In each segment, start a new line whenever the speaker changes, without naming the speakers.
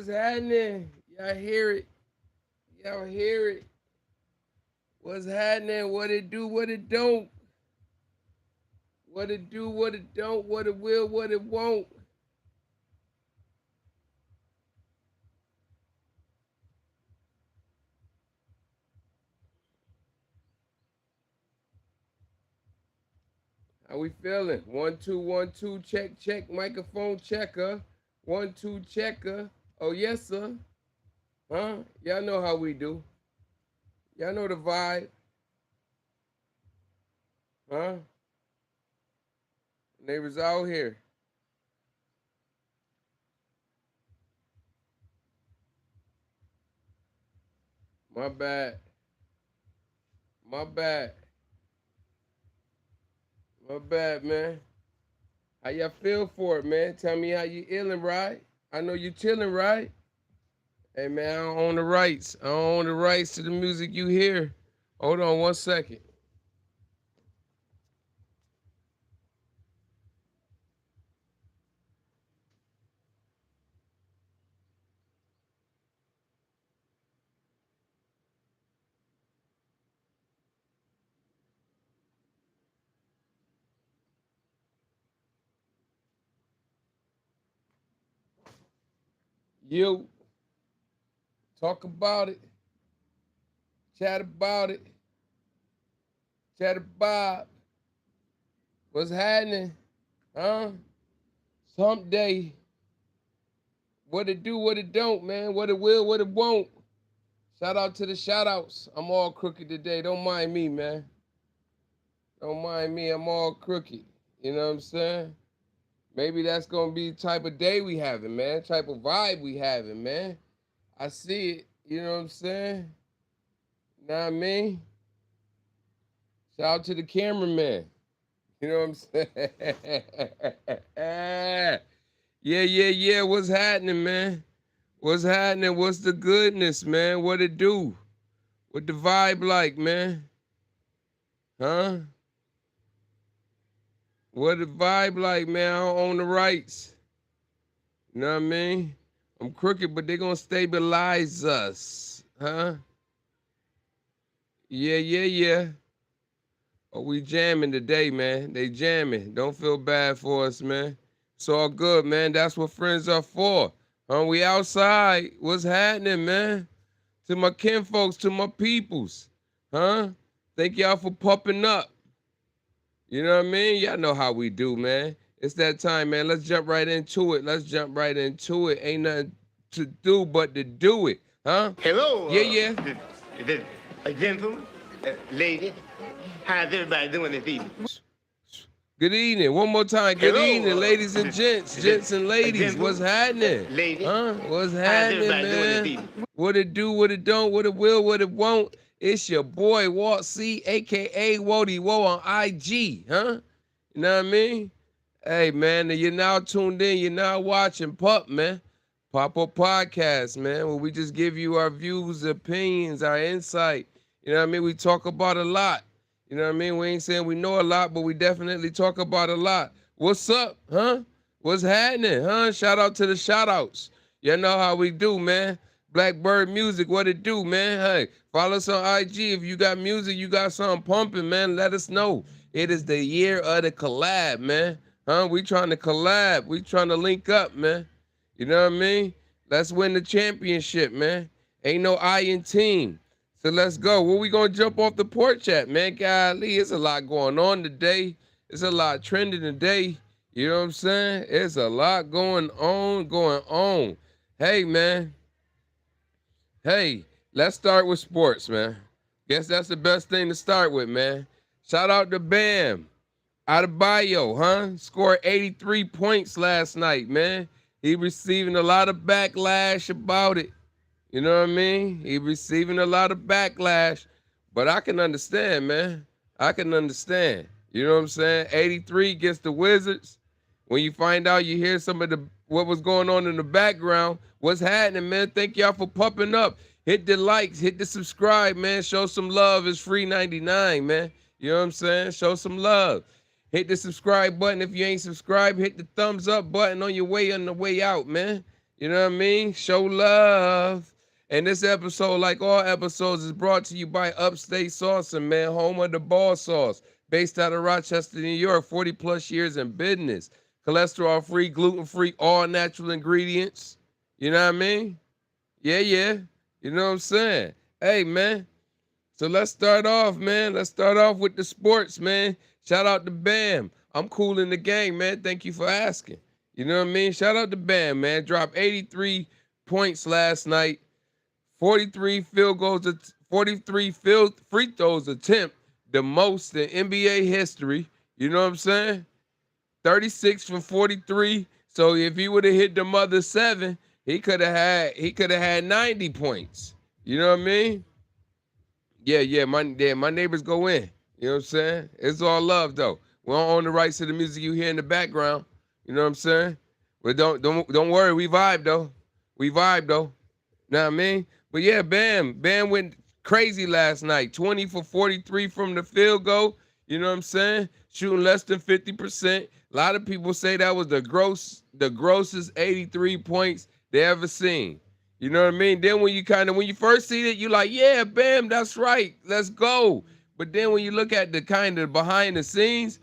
What's happening? Y'all hear it? Y'all hear it? What's happening? What it do? What it don't? What it do? What it don't? What it will? What it won't? How we feeling? 1 2 1 2 check check microphone checker. 1 2 checker. Oh yes sir. Huh? Y'all know how we do. Y'all know the vibe. Huh? Neighbors out here. My bad. My bad. My bad, man. How y'all feel for it, man? Tell me how you feeling, right? I know you chilling, right? Hey, man, I don't own the rights. I don't own the rights to the music you hear. Hold on 1 second. You talk about it. Chat about it. Chat about what's happening. Huh? Someday. What it do, what it don't, man. What it will, what it won't. Shout out to the shout outs. I'm all crooked today. Don't mind me, man. Don't mind me. I'm all crooked. You know what I'm saying? Maybe that's gonna be the type of day we having, man. Type of vibe we having, man. I see it. You know what I'm saying? Know what I mean? Shout out to the cameraman. You know what I'm saying? Yeah. What's happening, man? What's happening? What's the goodness, man? What it do? What the vibe like, man? Huh? What the vibe like, man? I don't own the rights. You know what I mean? I'm crooked, but they gonna stabilize us. Huh? Yeah. Oh, we jamming today, man. They jamming. Don't feel bad for us, man. It's all good, man. That's what friends are for. We outside. What's happening, man? To my kinfolks, to my peoples. Huh? Thank y'all for popping up. You know what I mean? Y'all know how we do, man. It's that time, man. Let's jump right into it. Ain't nothing to do but to do it. Huh?
Hello,
Yeah.
gentlemen, lady. How's everybody doing this evening?
Good evening. One more time. Good
Hello,
evening, ladies and gents and ladies. What's happening?
lady.
Huh? What's
How's
happening,
everybody doing this
man?
evening?
What it do, what it don't, what it will, what it won't. It's your boy Walt C, aka Wody Wo on IG, huh? You know what I mean? Hey man, you're now tuned in, you're now watching P.U.P, man. Pop-Up Podcast, man, where we just give you our views, opinions, our insight. You know what I mean? We talk about a lot. You know what I mean? We ain't saying we know a lot, but we definitely talk about a lot. What's up, huh? What's happening, huh? Shout out to the shout outs. You know how we do, man. Blackbird Music, what it do, man? Hey, follow us on IG. If you got music, you got something pumping, man, let us know. It is the year of the collab, man. Huh? We trying to collab. We trying to link up, man. You know what I mean? Let's win the championship, man. Ain't no I in team. So let's go. Where we gonna jump off the porch at, man? Golly, it's a lot going on today. It's a lot trending today. You know what I'm saying? It's a lot going on. Hey, man. Hey, let's start with sports, man. Guess that's the best thing to start with, man. Shout out to Bam. Out of bio, huh? Scored 83 points last night, man. He receiving a lot of backlash about it. You know what I mean? He receiving a lot of backlash, but I can understand, man. I can understand. You know what I'm saying? 83 against the Wizards. When you find out, you hear some of the what was going on in the background. What's happening, man? Thank y'all for popping up. Hit the likes, hit the subscribe, man. Show some love. It's free 99, man. You know what I'm saying? Show some love. Hit the subscribe button. If you ain't subscribed, hit the thumbs up button on your way out, man. You know what I mean? Show love. And this episode, like all episodes, is brought to you by Upstate Saucing, man, home of the ball sauce. Based out of Rochester, New York, 40 plus years in business. Cholesterol free, gluten free, all natural ingredients. You know what I mean? Yeah, yeah. You know what I'm saying? Hey, man. So let's start off, man. Let's start off with the sports, man. Shout out to Bam. I'm cool in the game, man. Thank you for asking. You know what I mean? Shout out to Bam, man. Dropped 83 points last night. 43 field goals, 43 free throws attempt, the most in NBA history. You know what I'm saying? 36 from 43. So if he would have hit the mother seven, he could have had 90 points. You know what I mean? My neighbors go in. You know what I'm saying? It's all love though. We don't own the rights to the music you hear in the background. You know what I'm saying? But don't worry, we vibe though. We vibe though. Know what I mean? But yeah, Bam went crazy last night. 20 for 43 from the field goal. You know what I'm saying? Shooting less than 50%. A lot of people say that was the grossest 83 points they ever seen. You know what I mean? Then when you first see it, you're like, yeah, Bam, that's right. Let's go. But then when you look at the kind of behind the scenes,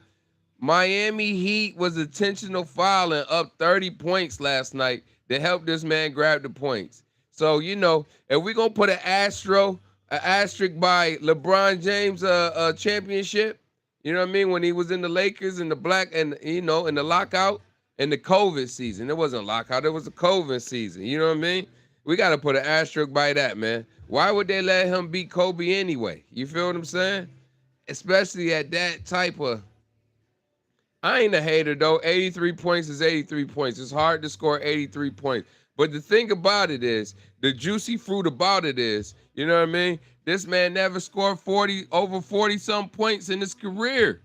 Miami Heat was intentional fouling up 30 points last night to help this man grab the points. So, if we're going to put an asterisk by LeBron James championship, you know what I mean? When he was in the Lakers in the in the lockout in the COVID season. It wasn't lockout, it was the COVID season. You know what I mean? We got to put an asterisk by that, man. Why would they let him beat Kobe anyway? You feel what I'm saying? Especially at that type of. I ain't a hater though. 83 points is 83 points. It's hard to score 83 points. But the thing about it is, the juicy fruit about it is, you know what I mean? This man never scored over 40 some points in his career.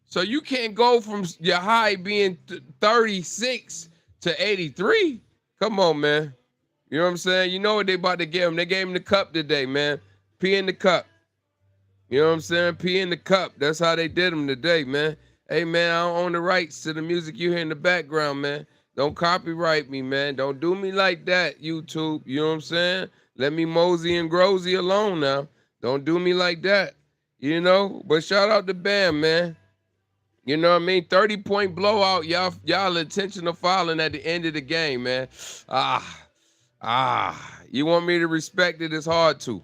So you can't go from your high being 36 to 83. Come on, man. You know what I'm saying? You know what they about to give him. They gave him the cup today, man. P in the cup. You know what I'm saying? P in the cup. That's how they did him today, man. Hey, man, I don't own the rights to the music you hear in the background, man. Don't copyright me, man. Don't do me like that, YouTube. You know what I'm saying? Let me mosey and grosey alone now. Don't do me like that, you know? But shout out to Bam, man. You know what I mean? 30-point blowout. Y'all intentional fouling at the end of the game, man. You want me to respect it? It's hard to.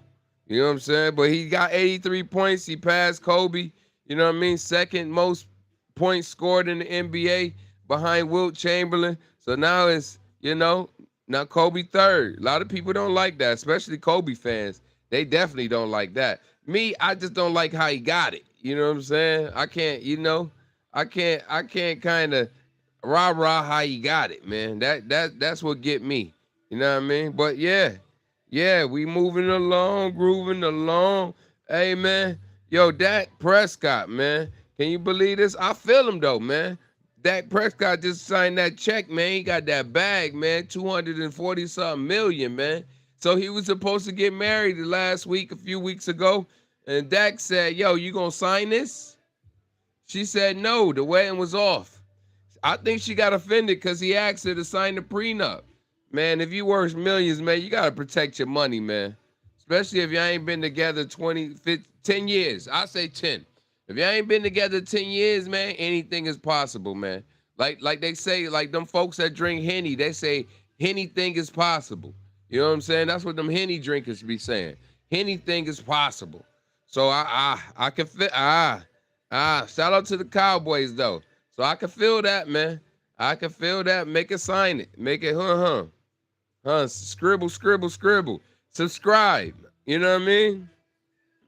You know what I'm saying? But he got 83 points. He passed Kobe. You know what I mean? Second most points scored in the NBA behind Wilt Chamberlain. So now now Kobe third. A lot of people don't like that, especially Kobe fans. They definitely don't like that. Me, I just don't like how he got it. You know what I'm saying? I can't kind of rah-rah how he got it, man. That's what get me. You know what I mean? But yeah, we moving along, grooving along. Hey, man. Yo, Dak Prescott, man. Can you believe this? I feel him, though, man. Dak Prescott just signed that check, man. He got that bag, man. 240-something million, man. So he was supposed to get married last week, a few weeks ago. And Dak said, yo, you gonna sign this? She said no, the wedding was off. I think she got offended because he asked her to sign the prenup. Man, if you worth millions, man, you got to protect your money, man. Especially if y'all ain't been together 10 years. I say 10. If y'all ain't been together 10 years, man, anything is possible, man. Like they say, like them folks that drink Henny, they say anything is possible. You know what I'm saying? That's what them Henny drinkers be saying. Anything is possible. So I can fit. Shout out to the Cowboys though. So I can feel that, man. I can feel that. Make it sign it. Make it scribble, scribble, scribble. Subscribe. You know what I mean?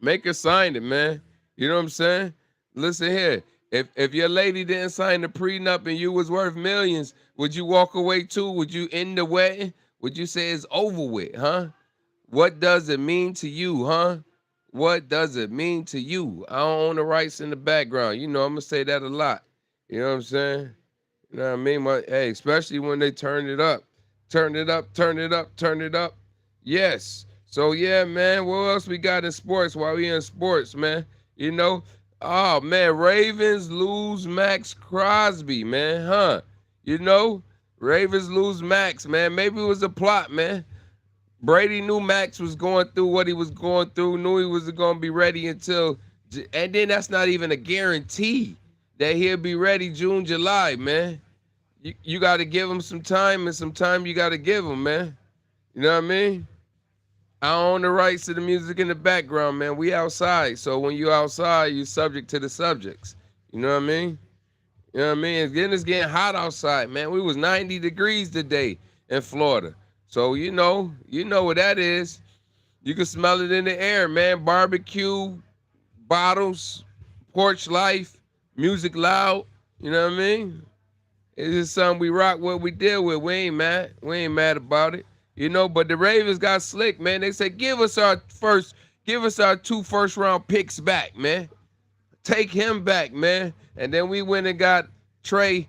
Make it sign it, man. You know what I'm saying? Listen here. If your lady didn't sign the prenup and you was worth millions, would you walk away too? Would you end the wedding? Would you say it's over with, huh? What does it mean to you, huh? What does it mean to you? I don't own the rights in the background. You know, I'm going to say that a lot. You know what I'm saying? You know what I mean? Hey, especially when they turn it up. Turn it up, turn it up, turn it up. Yes. So, yeah, man, what else we got in sports while we in sports, man? You know? Oh, man, Ravens lose Max Crosby, man, huh? You know? Ravens lose Max, man. Maybe it was a plot, man. Brady knew Max was going through what he was going through, knew he was going to be ready until, and then that's not even a guarantee that he'll be ready June, July, man. You got to give him some time, and some time you got to give him, man. You know what I mean? I own the rights to the music in the background, man. We outside, so when you outside, you subject to the subjects. You know what I mean? You know what I mean? It's getting hot outside, man. We was 90 degrees today in Florida. So you know what that is. You can smell it in the air, man. Barbecue, bottles, porch life, music loud. You know what I mean? It's just something we rock with, we deal with. We ain't mad. We ain't mad about it. You know, but the Ravens got slick, man. They said, give us our 2 first-round picks back, man. Take him back, man. And then we went and got Trey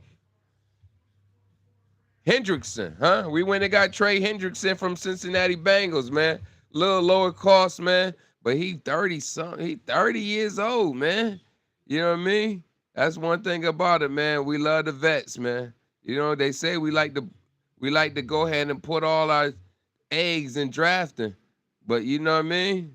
Hendrickson, huh? We went and got Trey Hendrickson from Cincinnati Bengals, man. Little lower cost, man. But he 30-something. He 30 years old, man. You know what I mean? That's one thing about it, man. We love the vets, man. You know, they say we like to go ahead and put all our eggs in drafting. But you know what I mean?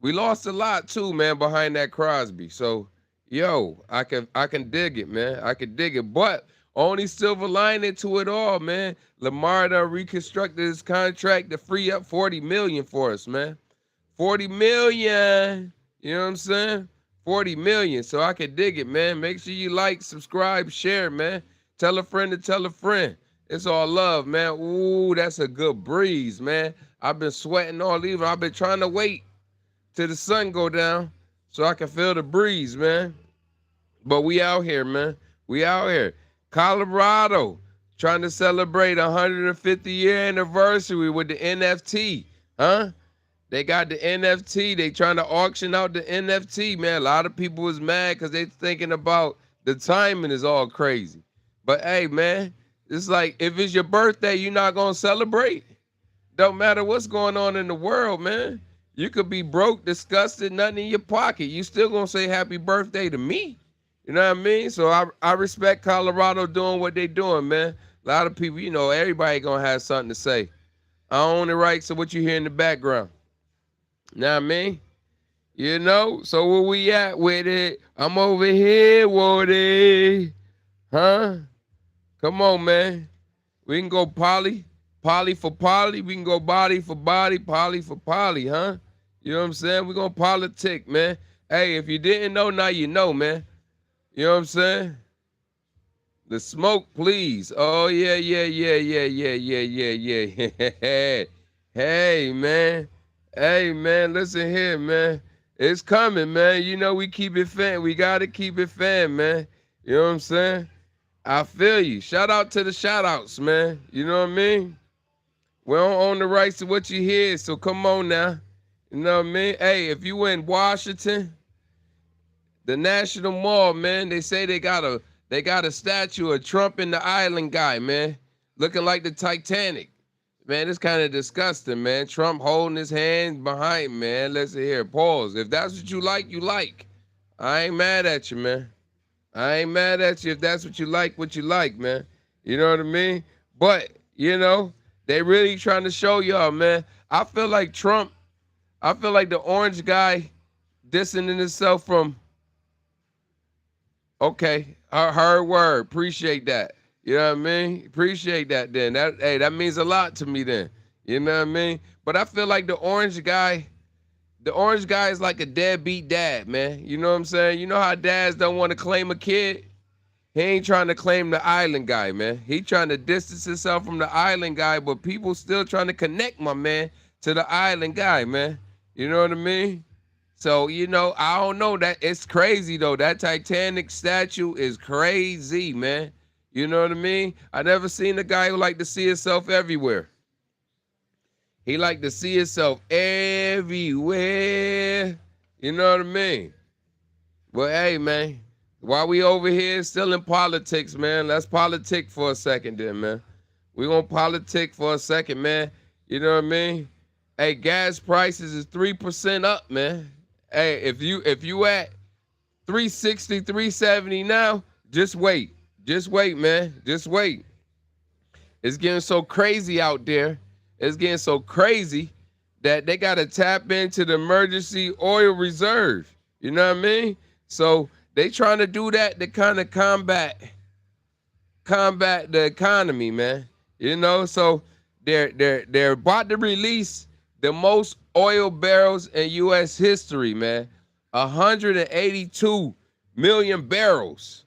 We lost a lot too, man, behind that Crosby. So, yo, I can dig it, man. I can dig it. But only silver lining to it all, man. Lamar done reconstructed his contract to free up $40 million for us, man. $40 million. You know what I'm saying? $40 million. So I can dig it, man. Make sure you like, subscribe, share, man. Tell a friend to tell a friend. It's all love, man. Ooh, that's a good breeze, man. I've been sweating all evening. I've been trying to wait till the sun go down so I can feel the breeze, man. But we out here, man. We out here. Colorado trying to celebrate 150-year anniversary with the NFT, huh? They got the NFT. They trying to auction out the NFT, man. A lot of people was mad because they thinking about the timing is all crazy. But hey, man, it's like if it's your birthday, you're not going to celebrate. Don't matter what's going on in the world, man. You could be broke, disgusted, nothing in your pocket. You still going to say happy birthday to me. You know what I mean? So I respect Colorado doing what they doing, man. A lot of people, you know, everybody going to have something to say. I own the rights to what you hear in the background. You know what I mean? You know? So where we at with it? I'm over here, Woody. Huh? Come on, man. We can go poly for poly. We can go body for body, poly for poly, huh? You know what I'm saying? We're going to politic, man. Hey, if you didn't know, now you know, man. You know what I'm saying? The smoke, please. Oh, yeah. Hey, man. Hey, man, listen here, man. It's coming, man. You know we keep it fan. We got to keep it fan, man. You know what I'm saying? I feel you. Shout out to the shout-outs, man. You know what I mean? We don't own the rights to what you hear, so come on now. You know what I mean? Hey, if you in Washington, the National Mall, man, they say they got a statue of Trump and the island guy, man, looking like the Titanic. Man, it's kind of disgusting, man. Trump holding his hand behind, man. Listen here, pause. If that's what you like, you like. I ain't mad at you, man. I ain't mad at you if that's what you like, man. You know what I mean? But, you know, they really trying to show y'all, man. I feel like the orange guy distancing himself from, okay, I heard word. Appreciate that. You know what I mean? Appreciate that then. That means a lot to me then. You know what I mean? But I feel like the orange guy is like a deadbeat dad, man. You know what I'm saying? You know how dads don't want to claim a kid? He ain't trying to claim the island guy, man. He trying to distance himself from the island guy, but people still trying to connect, my man, to the island guy, man. You know what I mean? So, you know, I don't know. That it's crazy, though. That Titanic statue is crazy, man. You know what I mean? I never seen a guy who like to see himself everywhere. He like to see himself everywhere. You know what I mean? Well, hey, man, while we over here still in politics, man, let's politic for a second then, man. We gonna politic for a second, man. You know what I mean? Hey, gas prices is 3% up, man. Hey, if you at 360, 370 now, just wait. Just wait, man. Just wait. It's getting so crazy out there. It's getting so crazy that they got to tap into the emergency oil reserve. You know what I mean? So they trying to do that to kind of combat the economy, man. You know, so they're about to release the most oil barrels in U.S. history, man. 182 million barrels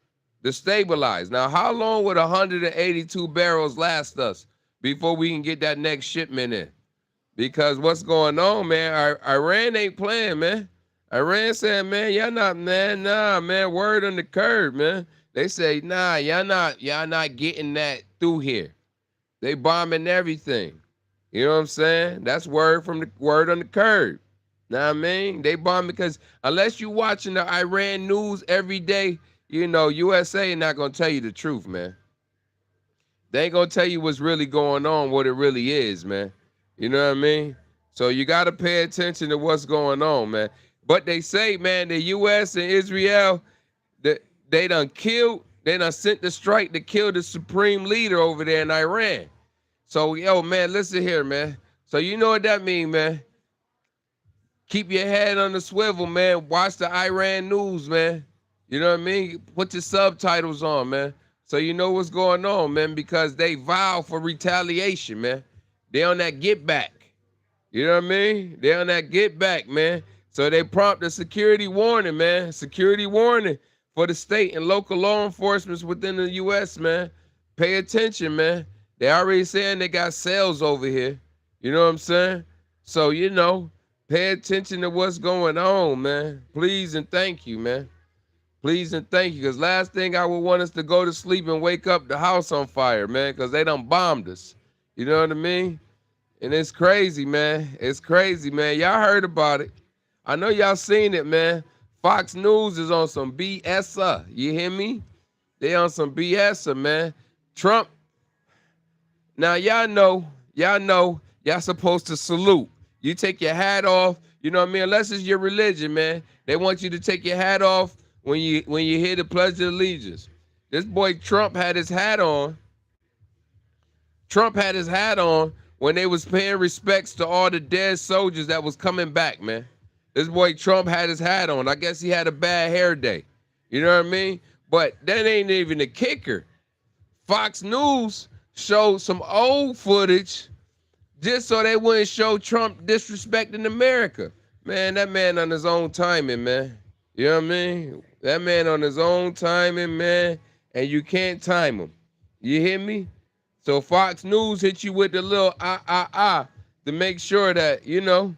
to stabilize. Now, how long would 182 barrels last us before we can get that next shipment in? Because what's going on, man? Iran ain't playing, man. Iran said, man, y'all not, man, nah, man, word on the curb, man. They say, nah, y'all not getting that through here. They bombing everything. You know what I'm saying? That's word from the word on the curb. Know what I mean? They bomb because unless you watching the Iran news every day, you know, USA not gonna tell you the truth, man. They ain't gonna tell you what's really going on, what it really is, man. You know what I mean? So you gotta pay attention to what's going on, man. But they say, man, the US and Israel, they done sent the strike to kill the supreme leader over there in Iran. So, yo, man, listen here, man. So you know what that mean, man. Keep your head on the swivel, man. Watch the Iran news, man. You know what I mean? Put your subtitles on, man. So you know what's going on, man, because they vow for retaliation, man. They on that get back. You know what I mean? They on that get back, man. So they prompt a security warning, man. Security warning for the state and local law enforcement within the U.S., man. Pay attention, man. They already saying they got cells over here. You know what I'm saying? So, you know, pay attention to what's going on, man. Please and thank you, man. Please and thank you. Because last thing I would want us to go to sleep and wake up the house on fire, man, because they done bombed us. You know what I mean? And it's crazy, man. It's crazy, man. Y'all heard about it. I know y'all seen it, man. Fox News is on some BS. You hear me? They on some BS, man. Trump. Now, y'all supposed to salute. You take your hat off, you know what I mean? Unless it's your religion, man. They want you to take your hat off when you hear the Pledge of Allegiance. This boy Trump had his hat on. Trump had his hat on when they was paying respects to all the dead soldiers that was coming back, man. This boy Trump had his hat on. I guess he had a bad hair day. You know what I mean? But that ain't even the kicker. Fox News showed some old footage just so they wouldn't show Trump disrespecting America. Man, that man on his own timing, man. You know what I mean? That man on his own timing, man, and you can't time him. You hear me? So Fox News hit you with the little to make sure that, you know,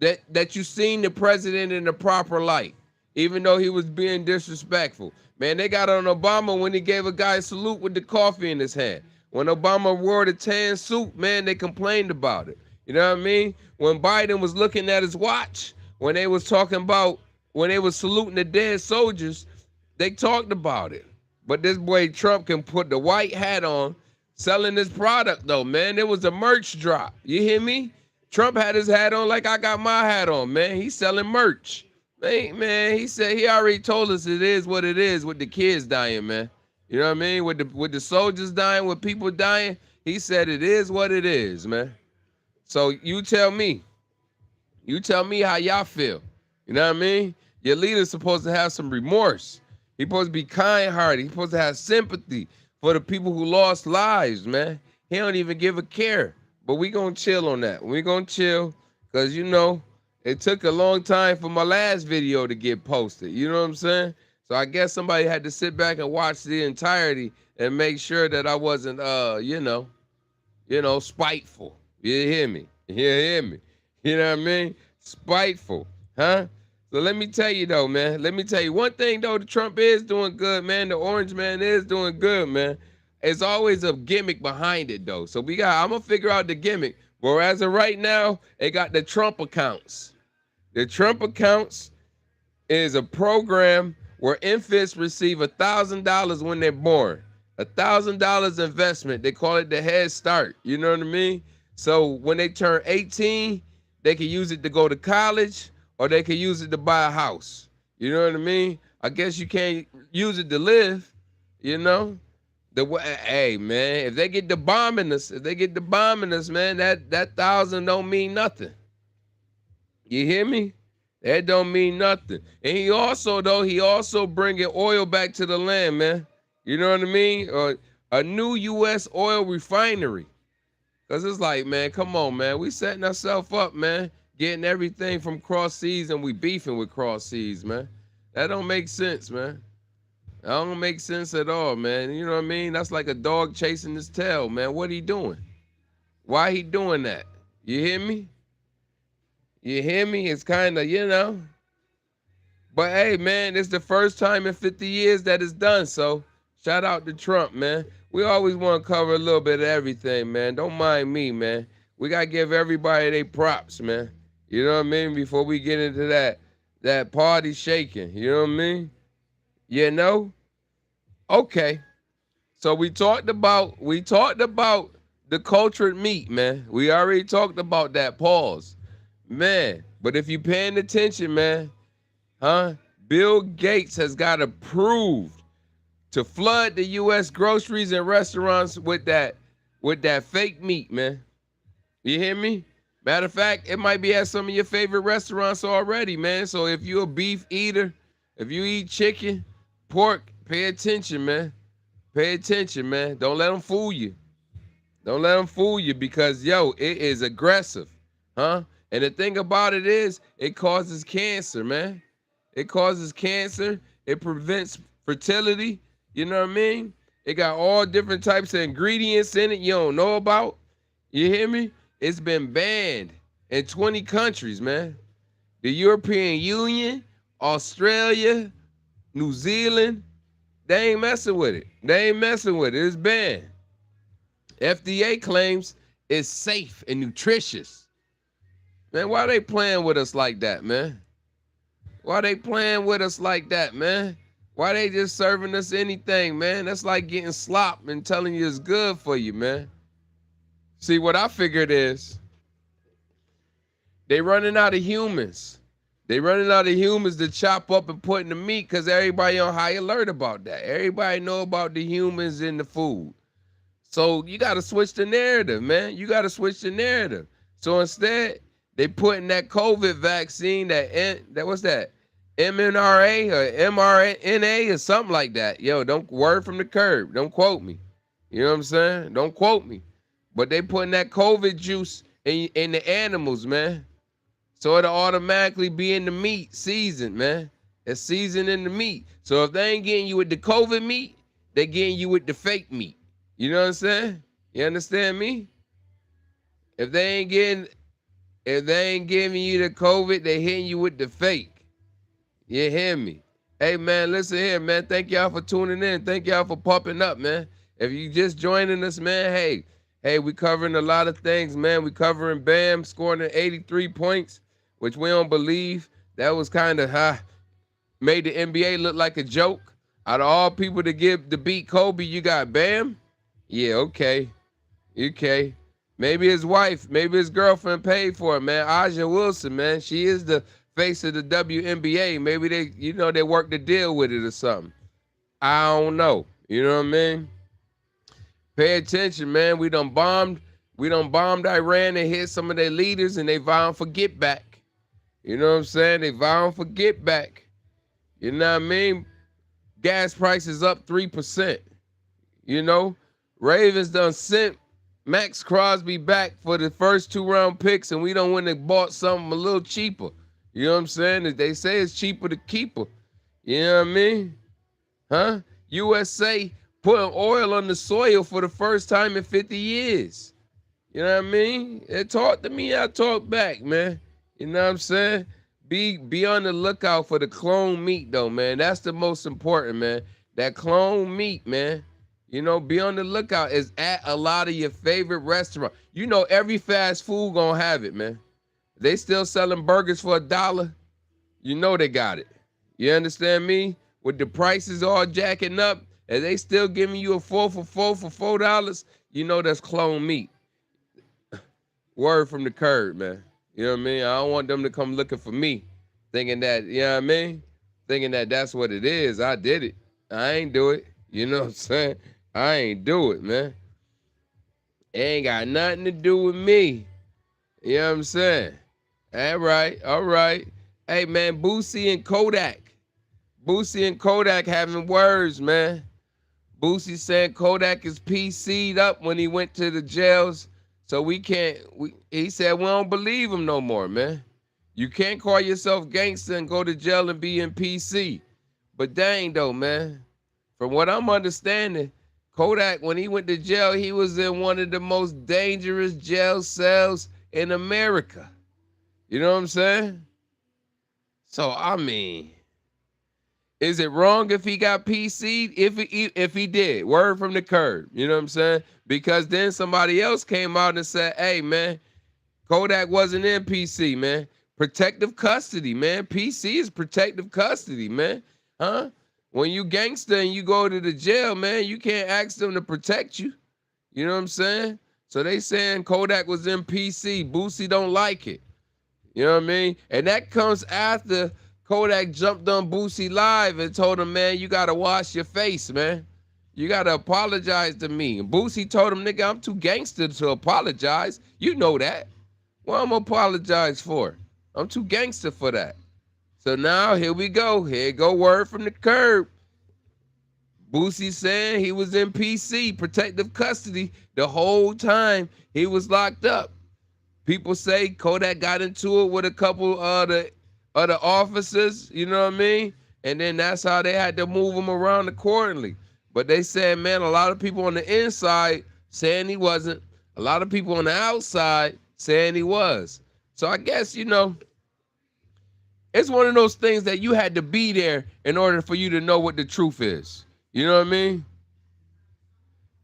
that you seen the president in the proper light, even though he was being disrespectful. Man, they got on Obama when he gave a guy a salute with the coffee in his hand. When Obama wore the tan suit, man, they complained about it. You know what I mean? When Biden was looking at his watch, when they was saluting the dead soldiers, they talked about it. But this boy Trump can put the white hat on, selling his product though, man. It was a merch drop. You hear me? Trump had his hat on like I got my hat on, man. He's selling merch. Man, he said he already told us it is what it is with the kids dying, man. You know what I mean? With the soldiers dying, with people dying, he said it is what it is, man. So you tell me how y'all feel. You know what I mean? Your leader's supposed to have some remorse. He's supposed to be kind-hearted. He's supposed to have sympathy for the people who lost lives, man. He don't even give a care. But we gonna chill on that. We gonna chill because, you know, it took a long time for my last video to get posted. You know what I'm saying? So I guess somebody had to sit back and watch the entirety and make sure that I wasn't, spiteful. You hear me? You hear me? You know what I mean? Spiteful, huh? So let me tell you though, man. Let me tell you one thing though. The Trump is doing good, man. The orange man is doing good, man. It's always a gimmick behind it though. So I'm gonna figure out the gimmick. But as of right now, they got the Trump accounts. The Trump accounts is a program where infants receive $1,000 when they're born. $1,000 investment. They call it the Head Start. You know what I mean? So when they turn 18, they can use it to go to college or they can use it to buy a house. You know what I mean? I guess you can't use it to live, you know? Hey man, if they get the bombing us, man, that thousand don't mean nothing. You hear me? That don't mean nothing. And he also bringing oil back to the land, man. You know what I mean? Or a new U.S. oil refinery. Cause it's like, man, come on, man. We setting ourselves up, man. Getting everything from cross seas and we beefing with cross seas, man. That don't make sense, man. That don't make sense at all, man. You know what I mean? That's like a dog chasing his tail, man. What he doing? Why he doing that? You hear me? You hear me? It's kind of, But hey, man, it's the first time in 50 years that it's done. So shout out to Trump, man. We always want to cover a little bit of everything, man. Don't mind me, man. We got to give everybody their props, man. You know what I mean? Before we get into that party shaking. You know what I mean? You know? Okay. So we talked about the cultured meat, man. We already talked about that. Pause. Man, but if you paying attention, man, Bill Gates has got approved to flood the U.S. groceries and restaurants with that fake meat, man. You hear me? Matter of fact, it might be at some of your favorite restaurants already, man. So if you're a beef eater, if you eat chicken, pork, pay attention, man. Pay attention, man. Don't let them fool you. Don't let them fool you because, it is aggressive, And the thing about it is, it causes cancer, man. It causes cancer. It prevents fertility. You know what I mean? It got all different types of ingredients in it you don't know about. You hear me? It's been banned in 20 countries, man. The European Union, Australia, New Zealand, they ain't messing with it. It's banned. FDA claims it's safe and nutritious. Man, why they playing with us like that, man? Why they playing with us like that, man? Why they just serving us anything, man? That's like getting slop and telling you it's good for you, man. See, what I figured is they running out of humans. They running out of humans to chop up and put in the meat because everybody on high alert about that. Everybody know about the humans in the food. So you got to switch the narrative, man. You got to switch the narrative. So instead, they putting that COVID vaccine, what's that? MNRA or mRNA or something like that. Yo, don't word from the curb. Don't quote me. You know what I'm saying? Don't quote me. But they putting that COVID juice in the animals, man. So it'll automatically be in the meat seasoned, man. It's seasoned in the meat. So if they ain't getting you with the COVID meat, they getting you with the fake meat. You know what I'm saying? You understand me? If they ain't giving you the COVID, they hitting you with the fake. You hear me? Hey, man, listen here, man. Thank y'all for tuning in. Thank y'all for popping up, man. If you just joining us, man, hey, we covering a lot of things, man. We covering Bam scoring 83 points, which we don't believe. That was kind of made the NBA look like a joke. Out of all people to beat Kobe, you got Bam? Yeah, okay. Maybe his wife, maybe his girlfriend paid for it, man. Aja Wilson, man. She is the face of the WNBA. Maybe they worked a deal with it or something. I don't know. You know what I mean? Pay attention, man. We done bombed Iran and hit some of their leaders and they vowing for get back. You know what I'm saying? They vowing for get back. You know what I mean? Gas prices up 3%. You know? Ravens done sent Max Crosby back for the first 2-round picks, and we done went and bought something a little cheaper. You know what I'm saying? They say it's cheaper to keep her. You know what I mean? USA putting oil on the soil for the first time in 50 years. You know what I mean? They talk to me, I talk back, man. You know what I'm saying? Be on the lookout for the clone meat, though, man. That's the most important, man. That clone meat, man. You know, be on the lookout. It's at a lot of your favorite restaurants. You know, every fast food gonna have it, man. They still selling burgers for $1. You know they got it. You understand me? With the prices all jacking up, and they still giving you a 4 for $4, you know that's clone meat. Word from the curb, man. You know what I mean? I don't want them to come looking for me, thinking that, you know what I mean? Thinking that that's what it is. I did it. I ain't do it. You know what I'm saying? I ain't do it, man. It ain't got nothing to do with me. You know what I'm saying? All right, all right. Hey, man, Boosie and Kodak. Boosie and Kodak having words, man. Boosie saying Kodak is PC'd up when he went to the jails. So he said we don't believe him no more, man. You can't call yourself gangster and go to jail and be in PC. But dang though, man. From what I'm understanding, Kodak, when he went to jail, he was in one of the most dangerous jail cells in America. You know what I'm saying? So, I mean, is it wrong if he got PC'd? If he did, word from the curb. You know what I'm saying? Because then somebody else came out and said, hey, man, Kodak wasn't in PC, man. Protective custody, man. PC is protective custody, man. Huh? When you gangster and you go to the jail, man, you can't ask them to protect you. You know what I'm saying? So they saying Kodak was in PC. Boosie don't like it. You know what I mean? And that comes after Kodak jumped on Boosie Live and told him, man, you got to wash your face, man. You got to apologize to me. And Boosie told him, nigga, I'm too gangster to apologize. You know that. What I'm going to apologize for? I'm too gangster for that. So now here we go. Here go word from the curb. Boosie saying he was in PC, protective custody, the whole time he was locked up. People say Kodak got into it with a couple of the officers, you know what I mean? And then that's how they had to move him around accordingly. But they said, man, a lot of people on the inside saying he wasn't. A lot of people on the outside saying he was. So I guess, you know, it's one of those things that you had to be there in order for you to know what the truth is. You know what I mean?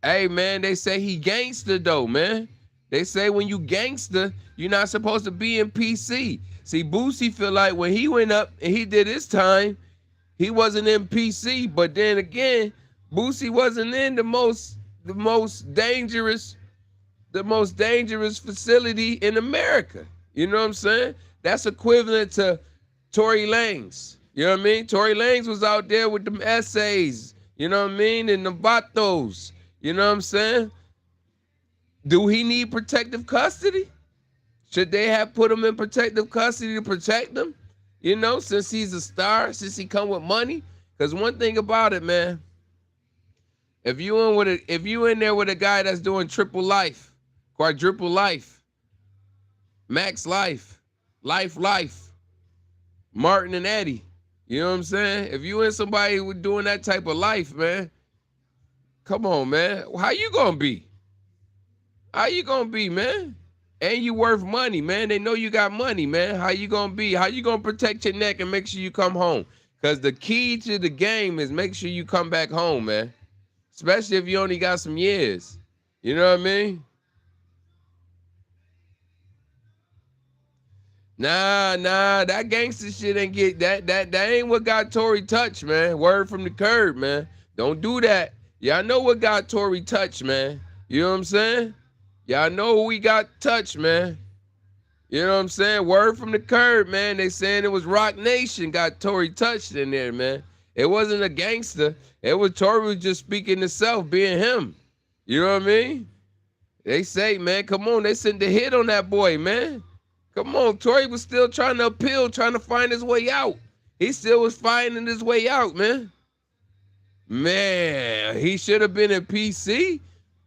Hey, man, they say he gangster, though, man. They say when you gangster, you're not supposed to be in PC. See, Boosie feel like when he went up and he did his time, he wasn't in PC. But then again, Boosie wasn't in the most dangerous facility in America. You know what I'm saying? That's equivalent to Tory Lanez. You know what I mean? Tory Lanez was out there with them essays. You know what I mean? And the vatos. You know what I'm saying? Do he need protective custody? Should they have put him in protective custody to protect him? You know, since he's a star, since he come with money? Because one thing about it, man, if you in there with a guy that's doing triple life, quadruple life, max life, life, Martin and Eddie, you know what I'm saying? If you in somebody with doing that type of life, man, come on, man. How you gonna be? How you gonna be, man? And you worth money, man. They know you got money, man. How you gonna be? How you gonna protect your neck and make sure you come home? Because the key to the game is make sure you come back home, man. Especially if you only got some years. You know what I mean? Nah, that gangster shit ain't get that ain't what got Tory touched, man. Word from the curb, man. Don't do that. Y'all know what got Tory touched, man. You know what I'm saying? Y'all know we got touched, man. You know what I'm saying? Word from the curb, man. They saying it was Rock Nation got Tory touched in there, man. It wasn't a gangster. It was Tory was just speaking to self, being him. You know what I mean? They say, man, come on. They sent the hit on that boy, man. Come on. Tory was still trying to appeal, trying to find his way out. He still was finding his way out, man. Man, he should have been in PC.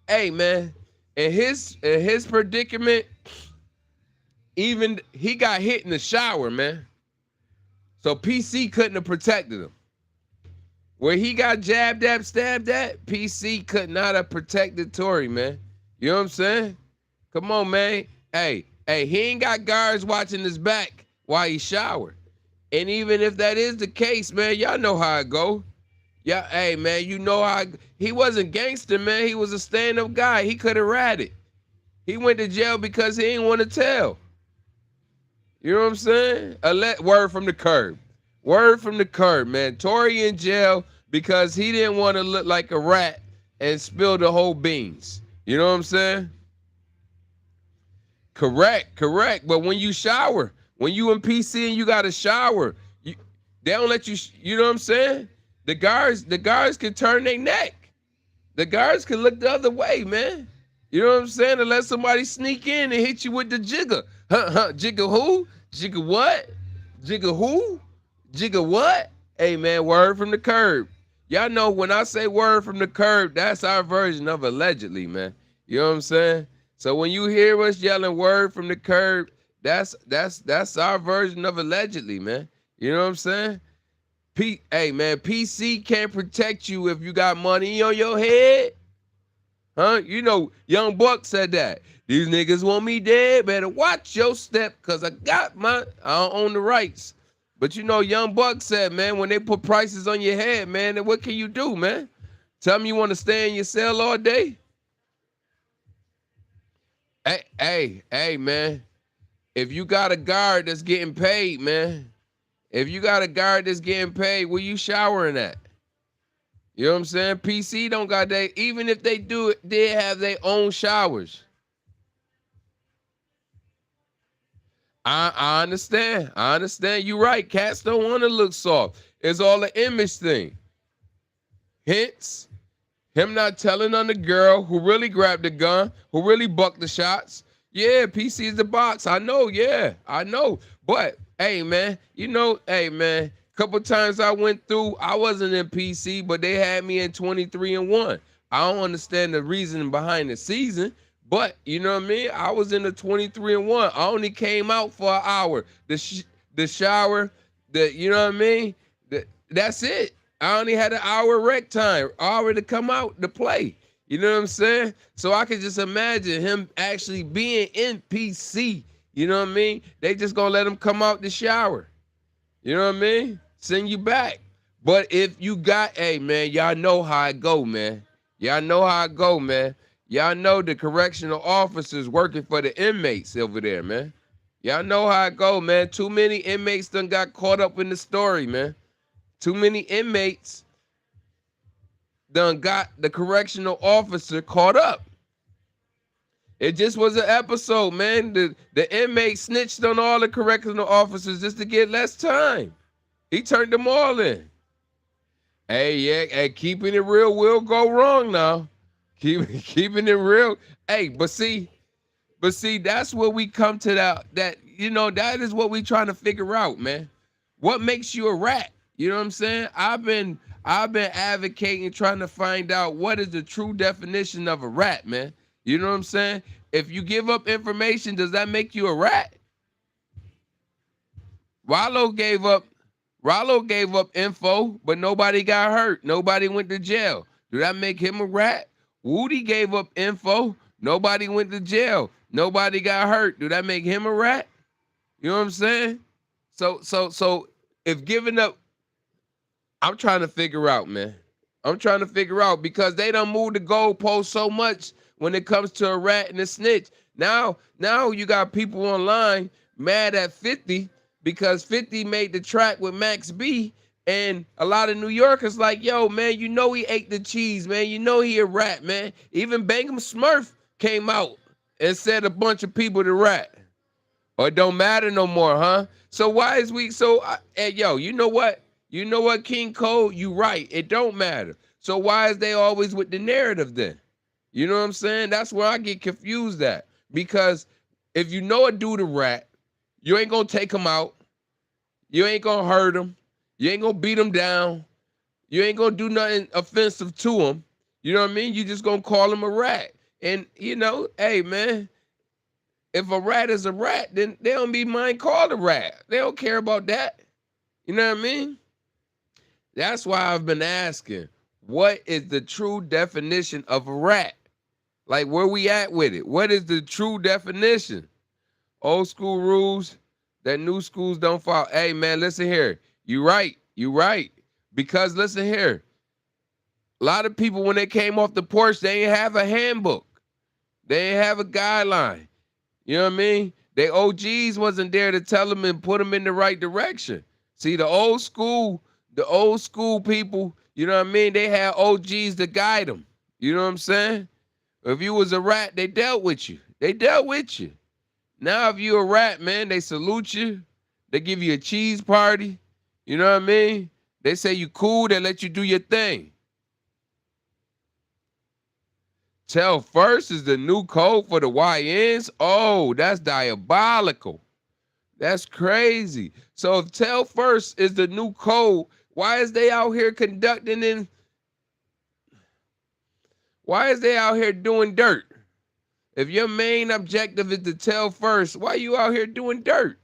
Hey, man. In his predicament, even he got hit in the shower, man. So PC couldn't have protected him. Where he got jabbed at, stabbed at, PC could not have protected Tory, man. You know what I'm saying? Come on, man. Hey, he ain't got guards watching his back while he showered. And even if that is the case, man, y'all know how it go. Yeah, hey, man, you know how he wasn't gangster, man. He was a stand-up guy. He could have ratted. He went to jail because he didn't want to tell. You know what I'm saying? Word from the curb. Word from the curb, man. Tory in jail because he didn't want to look like a rat and spill the whole beans. You know what I'm saying? Correct. But when you shower, when you in PC and you got to shower, they don't let you, you know what I'm saying? The guards can turn their neck. The guards can look the other way, man. You know what I'm saying? To let somebody sneak in and hit you with the jigger. Jigger who? Jigger what? Jigger who? Jigger what? Hey, man, word from the curb. Y'all know when I say word from the curb, that's our version of allegedly, man. You know what I'm saying? So when you hear us yelling word from the curb, that's our version of allegedly, man. You know what I'm saying? Hey man, PC can't protect you if you got money on your head. Huh? You know, Young Buck said that. These niggas want me dead. Better watch your step, cause I don't own the rights. But you know, Young Buck said, man, when they put prices on your head, man, then what can you do, man? Tell me you want to stay in your cell all day? Hey, man. If you got a guard that's getting paid, man. If you got a guard that's getting paid, where you showering at? You know what I'm saying? PC don't got that. Even if they do it, they have their own showers. I understand. I understand. You right. Cats don't want to look soft. It's all an image thing. Hence, him not telling on the girl who really grabbed the gun, who really bucked the shots. Yeah, PC is the box. I know, yeah, I know. But hey man, hey man, couple times I went through, I wasn't in PC, but they had me in 23-1. I don't understand the reason behind the season, but you know what I mean? I was in the 23-1. I only came out for an hour. The shower, you know what I mean? That's it. I only had an hour rec time, hour to come out to play. You know what I'm saying? So I could just imagine him actually being in PC. You know what I mean? They just gonna let him come out the shower. You know what I mean? Send you back. But if you got, hey man, y'all know how it go, man. Y'all know how it go, man. Y'all know the correctional officers working for the inmates over there, man. Y'all know how it go, man. Too many inmates done got caught up in the story, man. Too many inmates done got the correctional officer caught up. It just was an episode, man. The inmate snitched on all the correctional officers just to get less time. He turned them all in. Hey, yeah, hey, keeping it real will go wrong now. Keeping it real. Hey, but see, that's where we come to that that is what we trying to figure out, man. What makes you a rat? You know what I'm saying? I've been advocating, trying to find out what is the true definition of a rat, man. You know what I'm saying? If you give up information, does that make you a rat? Rollo gave up info, but nobody got hurt. Nobody went to jail. Do that make him a rat? Woody gave up info. Nobody went to jail. Nobody got hurt. Do that make him a rat? You know what I'm saying? So if giving up, I'm trying to figure out, man. I'm trying to figure out because they done moved the goalpost so much when it comes to a rat and a snitch. Now you got people online mad at 50 because 50 made the track with Max B, and a lot of New Yorkers like, yo, man, you know he ate the cheese, man. You know he a rat, man. Even Bangum Smurf came out and said a bunch of people to rat. Or it don't matter no more, huh? So why is we so? Hey, yo, you know what? You know what, King Cole? You right. It don't matter. So why is they always with the narrative then? You know what I'm saying? That's where I get confused at. Because if you know a dude a rat, you ain't gonna take him out. You ain't gonna hurt him. You ain't gonna beat him down. You ain't gonna do nothing offensive to him. You know what I mean? You just gonna call him a rat. And hey man, if a rat is a rat, then they don't be mind called a rat. They don't care about that. You know what I mean? That's why I've been asking, what is the true definition of a rat? Like, where we at with it? What is the true definition? Old school rules that new schools don't follow. Hey, man, listen here. You right. Because listen here. A lot of people, when they came off the porch, they ain't have a handbook. They ain't have a guideline. You know what I mean? They OGs wasn't there to tell them and put them in the right direction. See, the old school people, you know what I mean? They had OGs to guide them. You know what I'm saying? If you was a rat, they dealt with you. Now, if you a rat, man, they salute you. They give you a cheese party. You know what I mean? They say you cool. They let you do your thing. Tell first is the new code for the YNs. Oh, that's diabolical. That's crazy. So if tell first is the new code, why is they out here conducting in? Why is they out here doing dirt? If your main objective is to tell first, why you out here doing dirt?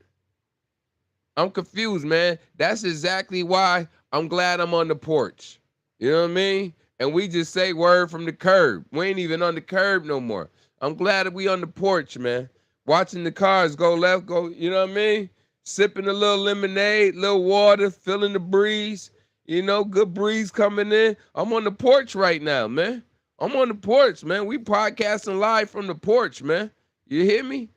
I'm confused, man. That's exactly why I'm glad I'm on the porch. You know what I mean? And we just say word from the curb. We ain't even on the curb no more. I'm glad that we on the porch, man. Watching the cars go left, go, you know what I mean? Sipping a little lemonade, little water, feeling the breeze. You know, good breeze coming in. I'm on the porch right now, man. I'm on the porch, man. We podcasting live from the porch, man. You hear me?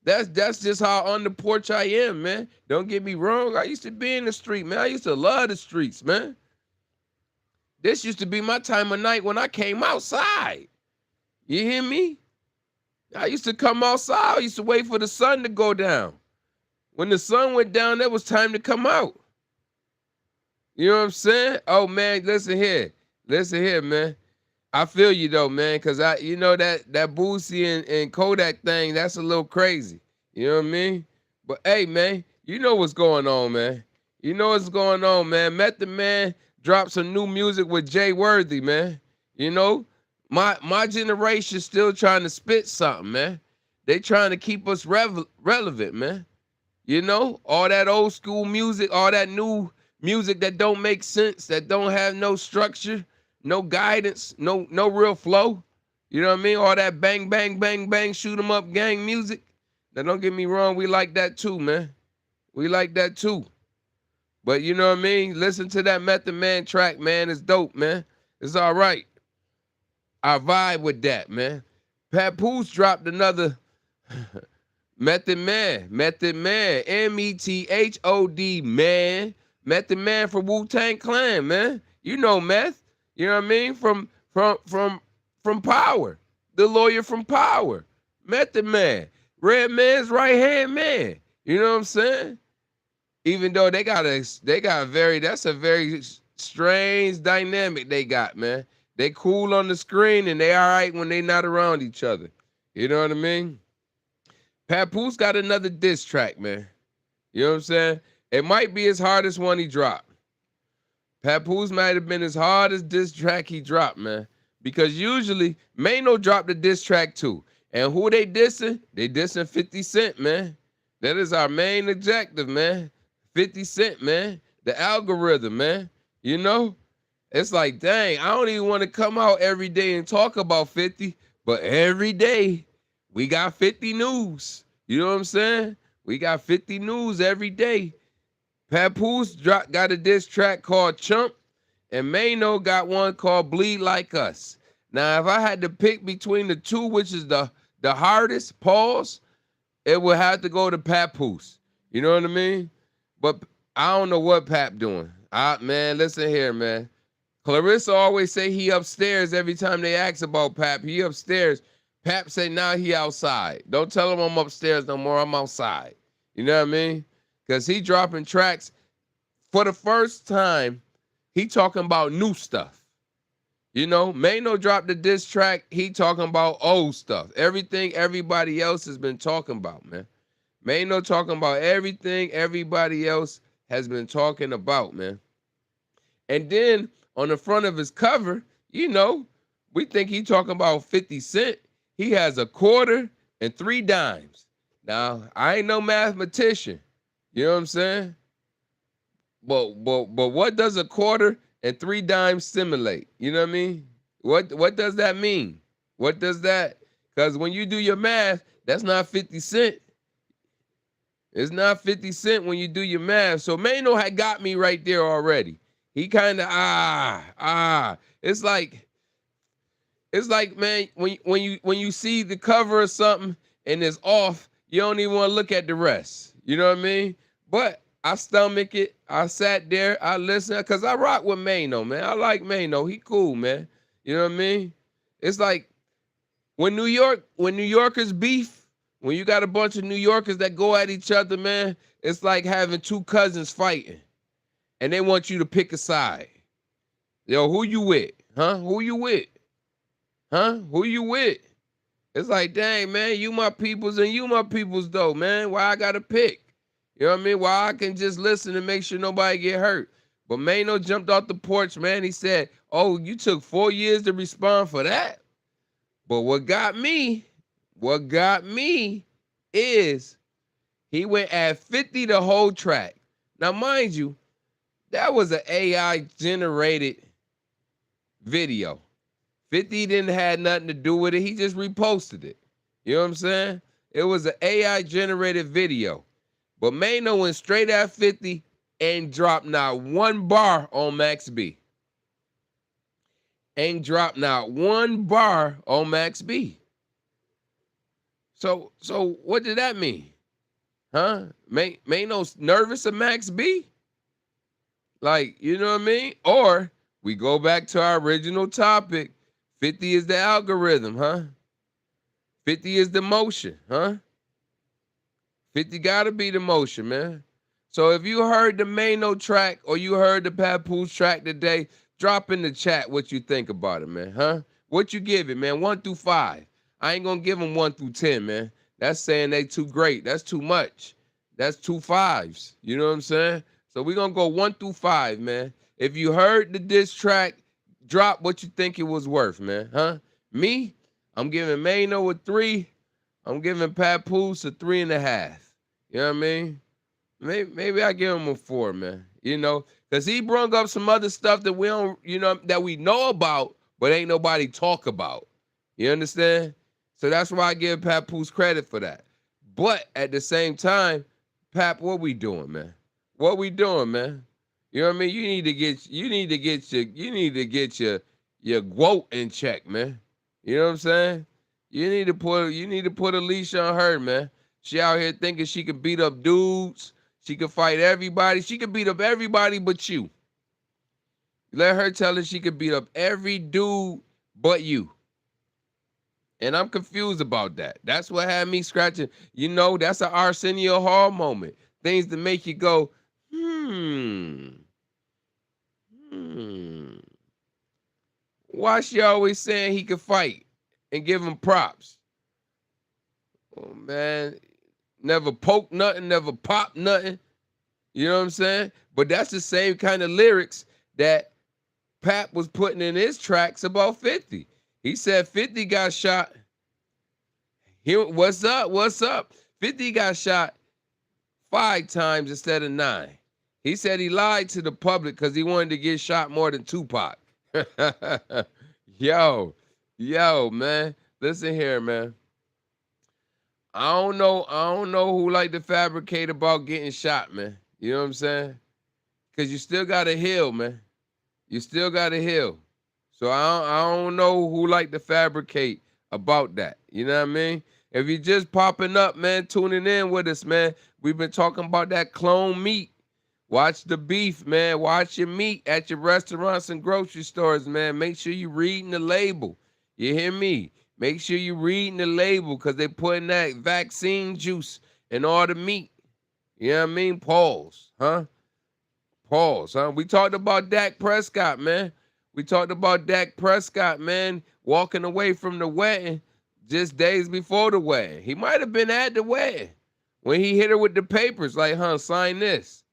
That's just how on the porch I am, man. Don't get me wrong. I used to be in the street, man. I used to love the streets, man. This used to be my time of night when I came outside. You hear me? I used to come outside. I used to wait for the sun to go down. When the sun went down, it was time to come out. You know what I'm saying? Oh, man, listen here. Listen here, man. I feel you though, man, because you know that Boosie and Kodak thing, that's a little crazy. You know what I mean? But hey, man, you know what's going on, man. You know what's going on, man. Method Man dropped some new music with Jay Worthy, man. You know, my generation still trying to spit something, man. They trying to keep us relevant, man. You know, all that old school music, all that new music that don't make sense, that don't have no structure, no guidance, no real flow. You know what I mean? All that bang, bang, bang, bang, shoot 'em up gang music. Now, don't get me wrong, we like that too, man. We like that too. But you know what I mean? Listen to that Method Man track, man. It's dope, man. It's all right. I vibe with that, man. Papoose dropped another Method Man, METHOD, man. Method Man from Wu-Tang Clan, man. You know Meth. You know what I mean? From Power. The lawyer from Power. Method Man. Red Man's right hand man. You know what I'm saying? Even though they got that's a very strange dynamic they got, man. They cool on the screen and they all right when they not around each other. You know what I mean? Papoose got another diss track, man. You know what I'm saying? It might be his hardest one he dropped. Papoose might have been his hardest diss track he dropped, man. Because usually, Mano dropped the diss track too. And who they dissing? They dissing 50 Cent, man. That is our main objective, man. 50 Cent, man. The algorithm, man. You know? It's like, dang, I don't even want to come out every day and talk about 50, but every day we got 50 news. You know what I'm saying? We got 50 news every day. Papoose got a diss track called Chump, and Mano got one called Bleed Like Us. Now, if I had to pick between the two, which is the hardest, pause, it would have to go to Papoose. You know what I mean? But I don't know what Pap doing. Man, listen here, man. Clarissa always say he upstairs every time they ask about Pap. He upstairs. Pap say now he outside. Don't tell him I'm upstairs no more. I'm outside. You know what I mean? Because he dropping tracks for the first time. He talking about new stuff. You know, Mano dropped the diss track. He talking about old stuff. Everything everybody else has been talking about, man. Mano talking about everything everybody else has been talking about, man. And then on the front of his cover, you know, we think he talking about 50 Cent. He has a quarter and 3 dimes. Now, I ain't no mathematician. You know what I'm saying? But what does a quarter and 3 dimes simulate? You know what I mean? What does that mean? What does that? Because when you do your math, that's not 50 Cent. It's not 50 Cent when you do your math. So Mano had got me right there already. He kind of It's like, man, when you see the cover of something and it's off, you don't even want to look at the rest. You know what I mean? But I stomach it. I sat there. I listened because I rock with Mano, man. I like Mano. He cool, man. You know what I mean? It's like when New Yorkers beef, when you got a bunch of New Yorkers that go at each other, man, it's like having 2 cousins fighting, and they want you to pick a side. Yo, who you with? Huh? Who you with? Huh? Who you with? It's like, dang, man, you my peoples and you my peoples though, man. Why I gotta pick? You know what I mean? Why I can just listen and make sure nobody get hurt. But Mano jumped off the porch, man. He said, oh, you took 4 years to respond for that? But what got me is he went at 50 the whole track. Now, mind you, that was an AI generated video. 50 didn't have nothing to do with it. He just reposted it. You know what I'm saying? It was an AI generated video. But Mano went straight at 50 and dropped not one bar on Max B. Ain't dropped not one bar on Max B. So what did that mean? Huh? Mano's nervous of Max B? Like, you know what I mean? Or we go back to our original topic. 50 is the algorithm, huh? 50 is the motion, huh? 50 gotta be the motion, man. So if you heard the Mano track or you heard the Papoose track today, drop in the chat what you think about it, man, huh? What you give it, man? 1 through 5. I ain't gonna give them 1 through 10, man. That's saying they too great. That's too much. That's 2 5s. You know what I'm saying? So we're gonna go 1 through 5, man. If you heard the diss track, drop what you think it was worth, man, huh? Me, I'm giving Mano a 3. I'm giving Papoose a 3.5. You know what I mean? Maybe I give him a 4, man. You know, because he brung up some other stuff that we don't, you know, that we know about, but ain't nobody talk about. You understand? So that's why I give Papoose credit for that. But at the same time, Pap, what we doing, man? What we doing, man? You know what I mean? You need to get your quote in check, man. You know what I'm saying? You need to put a leash on her, man. She out here thinking she could beat up dudes. She could fight everybody. She could beat up everybody but you. Let her tell her she could beat up every dude but you. And I'm confused about that. That's what had me scratching. You know, that's an Arsenio Hall moment. Things that make you go, Why she always saying he could fight and give him props? Oh, man. Never poke nothing, never pop nothing. You know what I'm saying? But that's the same kind of lyrics that Pap was putting in his tracks about 50. He said 50 got shot. What's up? What's up? 50 got shot 5 times instead of 9. He said he lied to the public because he wanted to get shot more than Tupac. Yo, man. Listen here, man. I don't know who like to fabricate about getting shot, man. You know what I'm saying? Because you still got to heal, man. You still got to heal. So I don't know who like to fabricate about that. You know what I mean? If you're just popping up, man, tuning in with us, man, we've been talking about that clone meat. Watch the beef, man. Watch your meat at your restaurants and grocery stores, man. Make sure you're reading the label. You hear me? Make sure you're reading the label because they putting that vaccine juice in all the meat. You know what I mean? Pause, huh? Pause, huh? We talked about Dak Prescott, man. We talked about Dak Prescott, man, walking away from the wedding just days before the wedding. He might have been at the wedding when he hit her with the papers, like, sign this.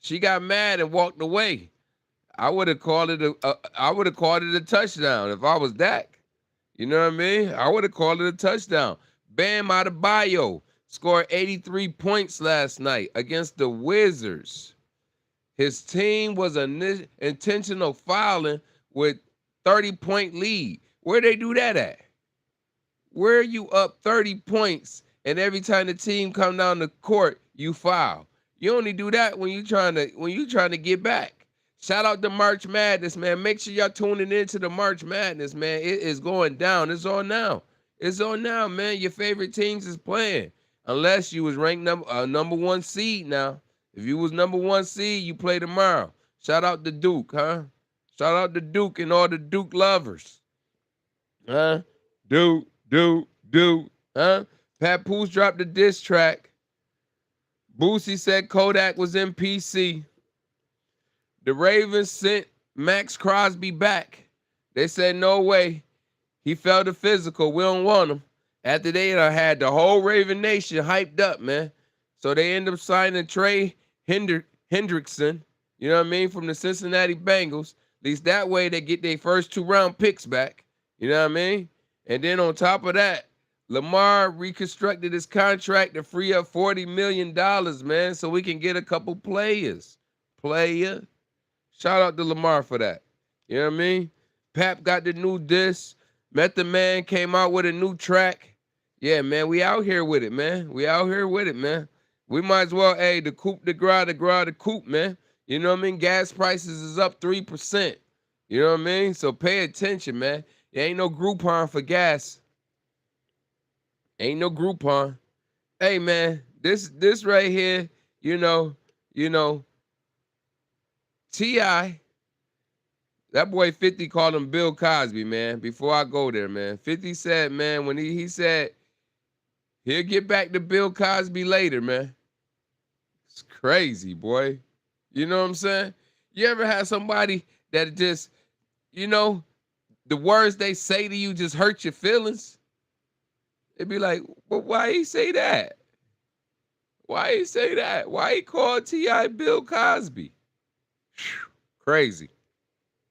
She got mad and walked away. I would have called it a touchdown if I was Dak. You know what I mean? I would have called it a touchdown. Bam Adebayo scored 83 points last night against the Wizards. His team was an intentional fouling with 30-point lead. Where they do that at? Where are you up 30 points and every time the team come down the court, you foul? You only do that when you trying to get back. Shout out to March Madness, man. Make sure y'all tuning into the March Madness, man. It is going down. It's on now. It's on now, man. Your favorite teams is playing. Unless you was ranked number 1 seed now. If you was number 1 seed, you play tomorrow. Shout out to Duke, huh? Shout out to Duke and all the Duke lovers. Huh? Duke, huh? Papoose dropped the diss track. Boosie said Kodak was in PC. The Ravens sent Max Crosby back. They said, no way. He felt the physical. We don't want him. After they had the whole Raven Nation hyped up, man. So they end up signing Trey Hendrickson, you know what I mean, from the Cincinnati Bengals. At least that way they get their first 2-round picks back, you know what I mean? And then on top of that, Lamar reconstructed his contract to free up $40 million, man, so we can get a couple players. Shout out to Lamar for that. You know what I mean? Pap got the new disc. Method Man came out with a new track. Yeah, man, we out here with it, man. We out here with it, man. We might as well, hey, the coupe, the coupe, man. You know what I mean? Gas prices is up 3%. You know what I mean? So pay attention, man. There ain't no Groupon for gas. Ain't no Groupon. Hey, man, this right here, you know, T.I., that boy 50 called him Bill Cosby, man, before I go there, man. 50 said, man, when he said he'll get back to Bill Cosby later, man. It's crazy, boy. You know what I'm saying? You ever had somebody that just, you know, the words they say to you just hurt your feelings? It'd be like, well, why he say that? Why he say that? Why he called T.I. Bill Cosby? Crazy.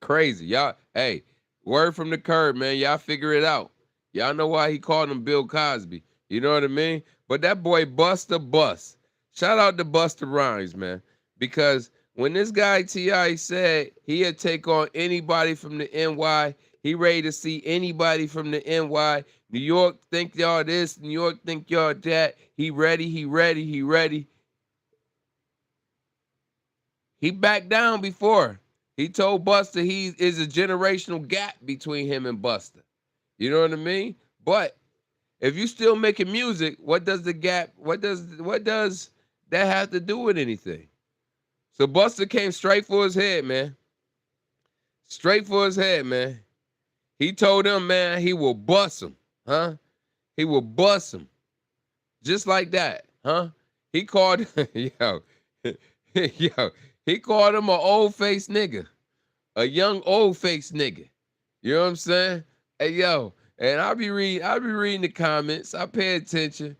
Crazy. Y'all, hey, word from the curb, man. Y'all figure it out. Y'all know why he called him Bill Cosby. You know what I mean? But that boy Busta Bust. Shout out to Busta Rhymes, man. Because when this guy T.I. said he'd take on anybody from the NY, he ready to see anybody from the NY. New York think y'all this, New York think y'all that. He ready. He backed down before. He told Busta he is a generational gap between him and Busta. You know what I mean? But if you still making music, what does that have to do with anything? So Busta came straight for his head, man. Straight for his head, man. He told him, man, he will bust him, huh? He will bust him. Just like that, huh? He called, yo, he called him an old-faced nigga. A young old-faced nigga. You know what I'm saying? Hey, yo, and I be reading the comments. I pay attention.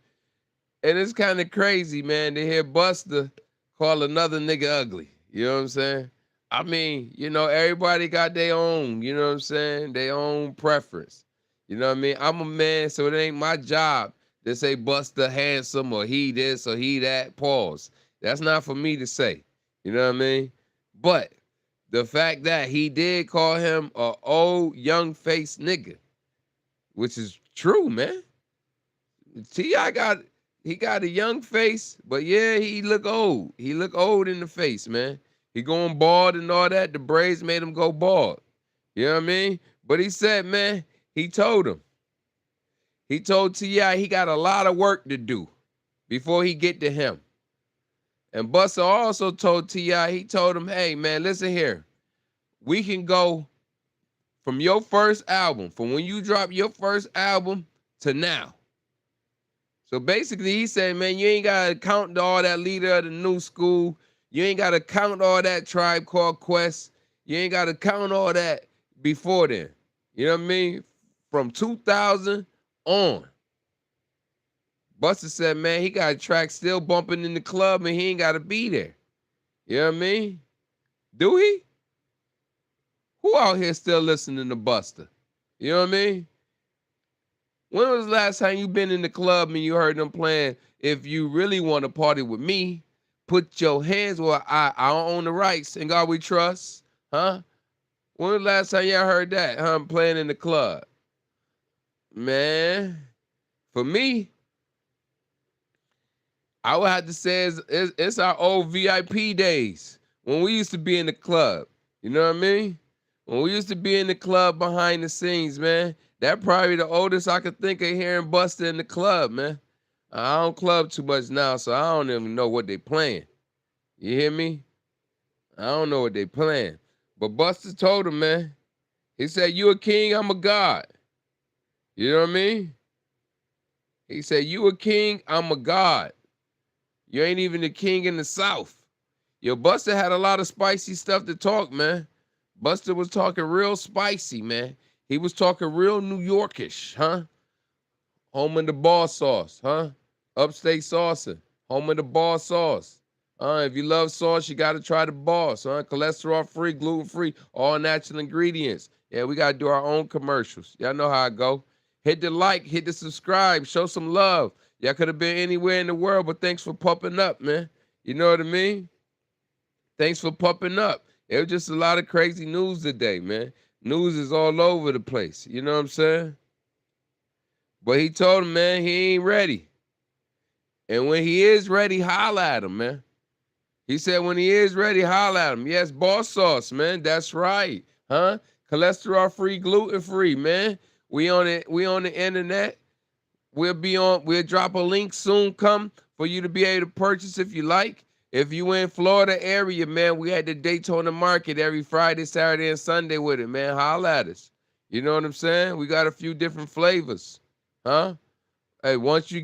And it's kind of crazy, man, to hear Busta call another nigga ugly. You know what I'm saying? I mean, you know, everybody got their own, you know what I'm saying? Their own preference. You know what I mean? I'm a man, so it ain't my job to say Busta handsome or he this or he that. Pause. That's not for me to say. You know what I mean? But the fact that he did call him a old young face nigga, which is true, man. T.I. got a young face, but yeah, he look old. He look old in the face, man. He going bald and all that. The braids made him go bald. You know what I mean? But he said, man, he told T.I. he got a lot of work to do before he get to him. And Busta also told T.I., he told him, hey, man, listen here. We can go from your first album, from when you drop your first album to now. So basically, he said, man, you ain't got to count all that leader of the new school. You ain't got to count all that Tribe Called Quest. You ain't got to count all that before then. You know what I mean? From 2000 on. Busta said, man, he got a track still bumping in the club and he ain't got to be there. You know what I mean? Do he? Who out here still listening to Busta? You know what I mean? When was the last time you been in the club and you heard them playing, if you really want to party with me, put your hands where I own the rights, and God we trust, huh? When was the last time y'all heard that, huh? Playing in the club? Man, for me, I would have to say it's our old VIP days when we used to be in the club. You know what I mean? When we used to be in the club behind the scenes, man. That probably the oldest I could think of hearing Busta in the club, man. I don't club too much now, so I don't even know what they playing. You hear me? I don't know what they playing. But Busta told him, man. He said, you a king, I'm a god. You know what I mean? He said, you a king, I'm a god. You ain't even the king in the South. Yo, Busta had a lot of spicy stuff to talk, man. Busta was talking real spicy, man. He was talking real New Yorkish, huh? Home of the ball sauce, huh? Upstate saucing, home of the ball sauce. If you love sauce, you got to try the boss, huh? Cholesterol free, gluten free, all natural ingredients. Yeah, we got to do our own commercials. Y'all know how I go. Hit the like, hit the subscribe, show some love. Y'all could have been anywhere in the world, but thanks for pumping up, man. You know what I mean? Thanks for pumping up. It was just a lot of crazy news today, man. News is all over the place. You know what I'm saying? But he told him, man, he ain't ready. And when he is ready, holla at him, man. He said when he is ready, holla at him. Yes, boss sauce, man. That's right. Huh? Cholesterol free, gluten free, man. We on it, we on the internet. We'll drop a link soon come for you to be able to purchase if you like. If you in Florida area, man, we at the Daytona Market every Friday, Saturday, and Sunday with it, man. Holla at us. You know what I'm saying? We got a few different flavors. Huh? Hey, once you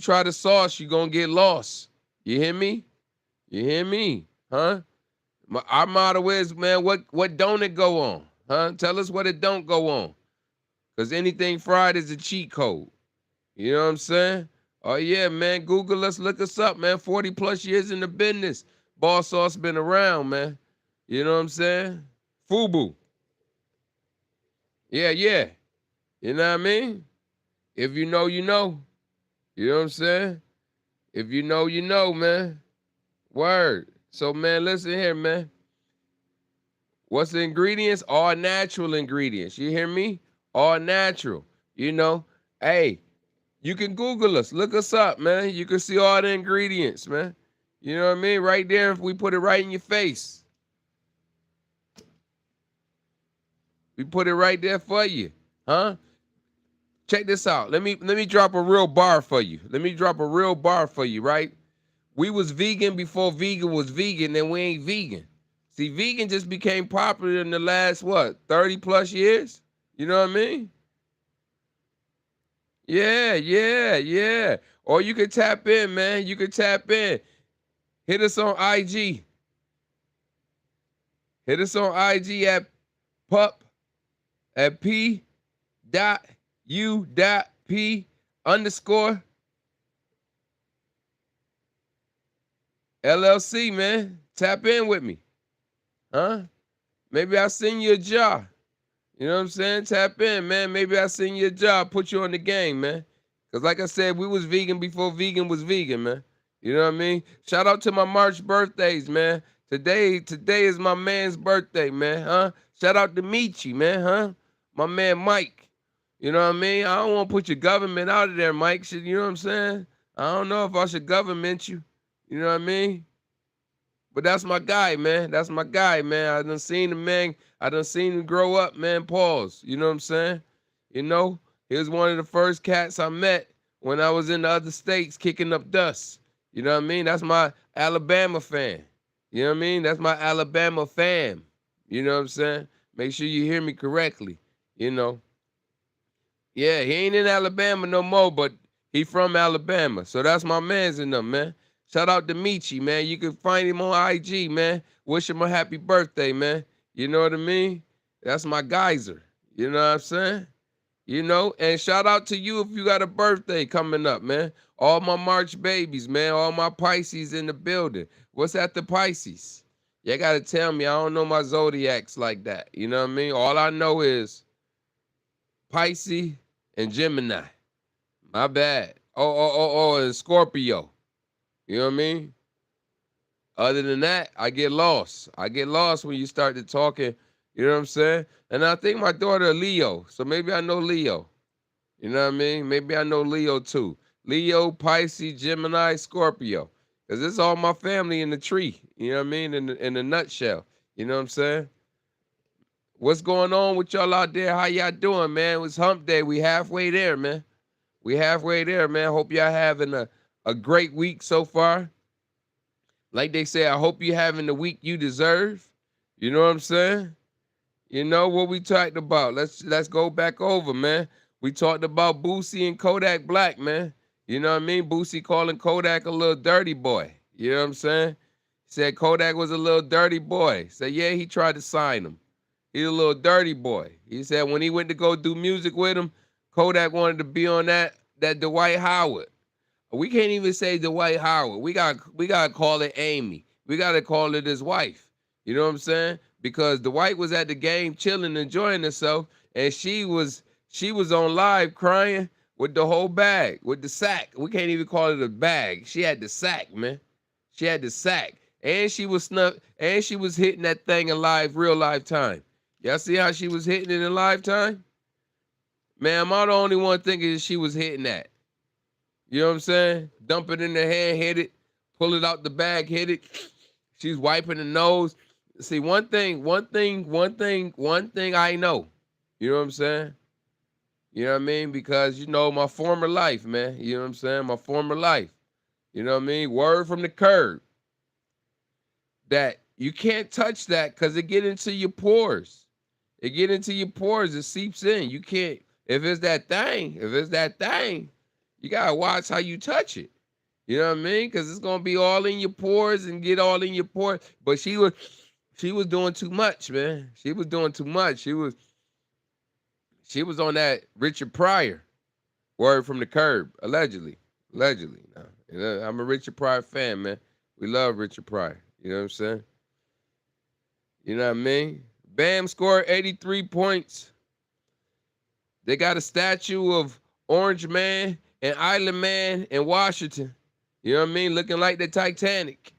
try the sauce, you're gonna get lost. You hear me? You hear me? Huh? Our motto is, man, what don't it go on? Huh? Tell us what it don't go on. Because anything fried is a cheat code. You know what I'm saying? Oh, yeah, man. Google us, look us up, man. 40 plus years in the business. Boss sauce been around, man. You know what I'm saying? FUBU. Yeah, yeah. You know what I mean? If you know, you know. You know what I'm saying? If you know, man. Word. So, man, listen here, man. What's the ingredients? All natural ingredients. You hear me? All natural. You know, hey, you can Google us. Look us up, man. You can see all the ingredients, man. You know what I mean? Right there, if we put it right in your face. We put it right there for you. Huh? Check this out. Let me drop a real bar for you. Let me drop a real bar for you, right? We was vegan before vegan was vegan, and we ain't vegan. See, vegan just became popular in the last, 30 plus years? You know what I mean? Yeah, yeah, yeah. Or you could tap in, man. You could tap in. Hit us on IG. Hit us on IG at pup at P.U.P LLC, man. Tap in with me. Huh? Maybe I'll send you a job. You know what I'm saying? Tap in, man. Maybe I'll send you a job, put you on the game, man. Because like I said, we was vegan before vegan was vegan, man. You know what I mean? Shout out to my March birthdays, man. Today is my man's birthday, man, huh? Shout out to Michi, man, huh? My man Mike. You know what I mean? I don't want to put your government out of there, Mike. You know what I'm saying? I don't know if I should government you. You know what I mean? But that's my guy, man. That's my guy, man. I done seen him, man. I done seen him grow up, man. Pause. You know what I'm saying? You know, he was one of the first cats I met when I was in the other states kicking up dust. You know what I mean? That's my Alabama fan. You know what I mean? That's my Alabama fam. You know what I'm saying? Make sure you hear me correctly. You know. Yeah, he ain't in Alabama no more, but he from Alabama. So that's my man's in them, man. Shout out to Michi, man. You can find him on IG, man. Wish him a happy birthday, man. You know what I mean? That's my geyser. You know what I'm saying? You know, and shout out to you if you got a birthday coming up, man. All my March babies, man. All my Pisces in the building. What's at the Pisces? You got to tell me. I don't know my zodiacs like that. You know what I mean? All I know is Pisces and Gemini. My bad. And Scorpio. You know what I mean? Other than that, I get lost. I get lost when you start to talking, you know what I'm saying? And I think my daughter Leo, so maybe I know Leo. You know what I mean? Maybe I know Leo too. Leo, Pisces, Gemini, Scorpio. Because it's all my family in the tree. You know what I mean? In a nutshell. You know what I'm saying? What's going on with y'all out there? How y'all doing, man? It's hump day. We halfway there, man. We halfway there, man. Hope y'all having a great week so far. Like they say, I hope you're having the week you deserve. You know what I'm saying? You know what we talked about. Let's go back over, man. We talked about Boosie and Kodak Black, man. You know what I mean? Boosie calling Kodak a little dirty boy. You know what I'm saying? He said Kodak was a little dirty boy. Said, yeah, he tried to sign him. He's a little dirty boy. He said when he went to go do music with him, Kodak wanted to be on that Dwight Howard. We can't even say Dwight Howard. We gotta call it Amy. We gotta call it his wife. You know what I'm saying? Because Dwight was at the game chilling, enjoying herself, and she was on live crying with the whole bag, with the sack. We can't even call it a bag. She had the sack, man. She had the sack. And she was hitting that thing in live, real live time. Y'all see how she was hitting it in live time? Man, am I the only one thinking she was hitting that? You know what I'm saying? Dump it in the hand, hit it, pull it out the bag, hit it. She's wiping the nose. See, one thing I know. You know what I'm saying? You know what I mean? Because, my former life, man. You know what I'm saying? My former life. You know what I mean? Word from the curb. That you can't touch that because it get into your pores. It get into your pores. It seeps in. You can't, if it's that thing, you got to watch how you touch it. You know what I mean? Because it's going to be all in your pores and get all in your pores. But she was doing too much, man. She was doing too much. She was on that Richard Pryor. Word from the curb. Allegedly. Now, I'm a Richard Pryor fan, man. We love Richard Pryor. You know what I'm saying? You know what I mean? Bam scored 83 points. They got a statue of Orange Man and Island Man in Washington. You know what I mean? Looking like the Titanic.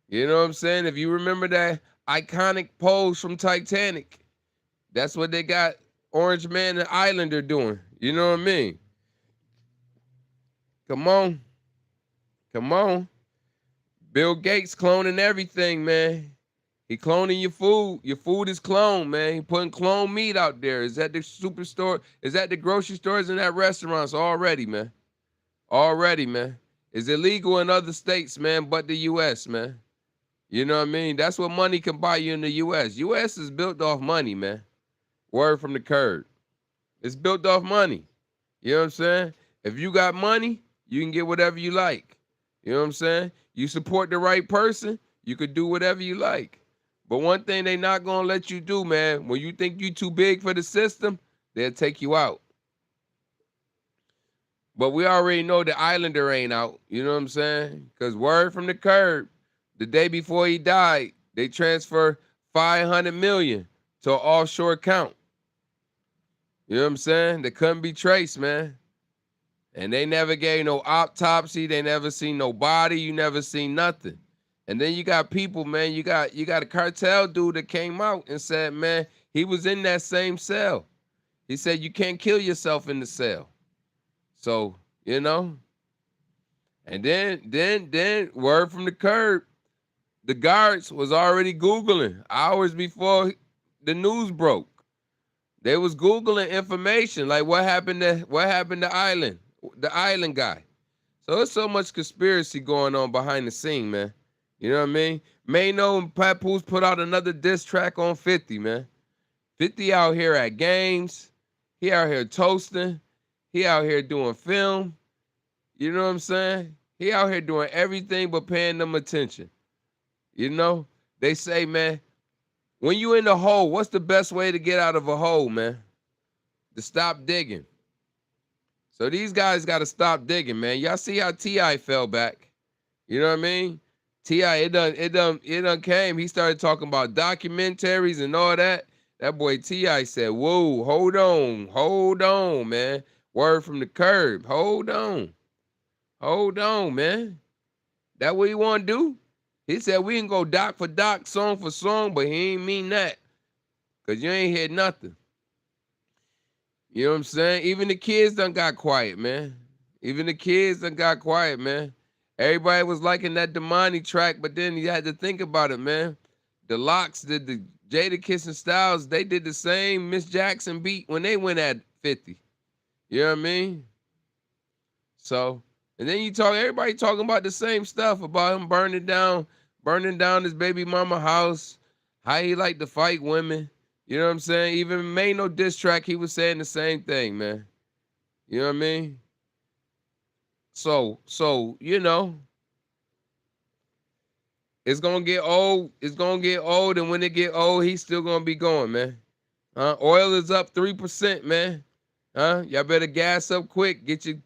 You know what I'm saying? If you remember that iconic pose from Titanic, that's what they got Orange Man and Islander doing. You know what I mean? Come on. Bill Gates cloning everything, man. He cloning your food. Your food is cloned, man. He putting clone meat out there. Is that the superstore? Is that the grocery stores and that restaurants already, man? It's illegal in other states, man, but the U.S., man. You know what I mean? That's what money can buy you in the U.S. U.S. is built off money, man. Word from the curb. It's built off money. You know what I'm saying? If you got money, you can get whatever you like. You know what I'm saying? You support the right person, you could do whatever you like. But one thing they not going to let you do, man, when you think you too big for the system, they'll take you out. But we already know the Islander ain't out. You know what I'm saying? Because word from the curb, the day before he died, they transferred $500 million to an offshore account. You know what I'm saying? They couldn't be traced, man. And they never gave no autopsy. They never seen no body. You never seen nothing. And then you got people, man. You got a cartel dude that came out and said, man, he was in that same cell. He said you can't kill yourself in the cell. So, you know. And then word from the curb, the guards was already Googling hours before the news broke. They was Googling information like what happened to the island guy. So there's so much conspiracy going on behind the scene, man. You know what I mean? Mano and Papoose put out another diss track on 50, man. 50 out here at games. He out here toasting. He out here doing film. You know what I'm saying? He out here doing everything but paying them attention. You know? They say, man, when you in the hole, what's the best way to get out of a hole, man? To stop digging. So these guys got to stop digging, man. Y'all see how T.I. fell back. You know what I mean? T.I., it done came. He started talking about documentaries and all that. That boy T.I. said, whoa, hold on, man. Word from the curb. Hold on, man. That what he want to do? He said we can go doc for doc, song for song, but he ain't mean that. Because you ain't heard nothing. You know what I'm saying? Even the kids done got quiet, man. Everybody was liking that Damani track, but then you had to think about it, man. The Locks did the Jadakiss and Styles, they did the same Miss Jackson beat when they went at 50. You know what I mean? So, and then everybody talking about the same stuff about him burning down his baby mama house, how he like to fight women. You know what I'm saying? Even made no diss track, he was saying the same thing, man. You know what I mean? So, you know, It's gonna get old. It's gonna get old, and when it get old, he's still gonna be going, man. Oil is up 3%, man. Y'all better gas up quick. Get your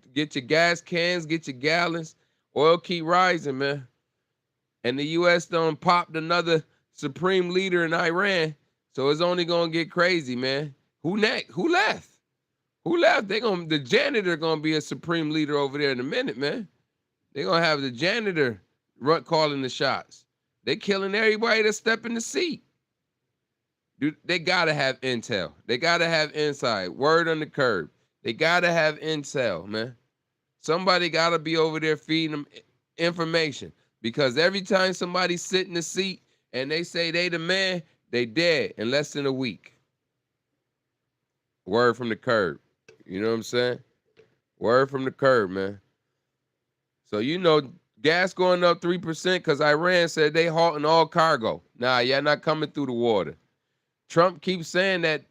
gas cans, get your gallons. Oil keep rising, man. And the U.S. done popped another supreme leader in Iran, so it's only gonna get crazy, man. Who next? Who left? Who left? The janitor gonna be a supreme leader over there in a minute, man. They gonna have the janitor calling the shots. They killing everybody that step in the seat. Dude, they gotta have intel. They gotta have inside. Word on the curb. They gotta have intel, man. Somebody gotta be over there feeding them information. Because every time somebody sit in the seat and they say they the man, they dead in less than a week. Word from the curb. You know what I'm saying? Word from the curb, man. So gas going up 3% because Iran said they halting all cargo. Nah, y'all not coming through the water. Trump keeps saying that,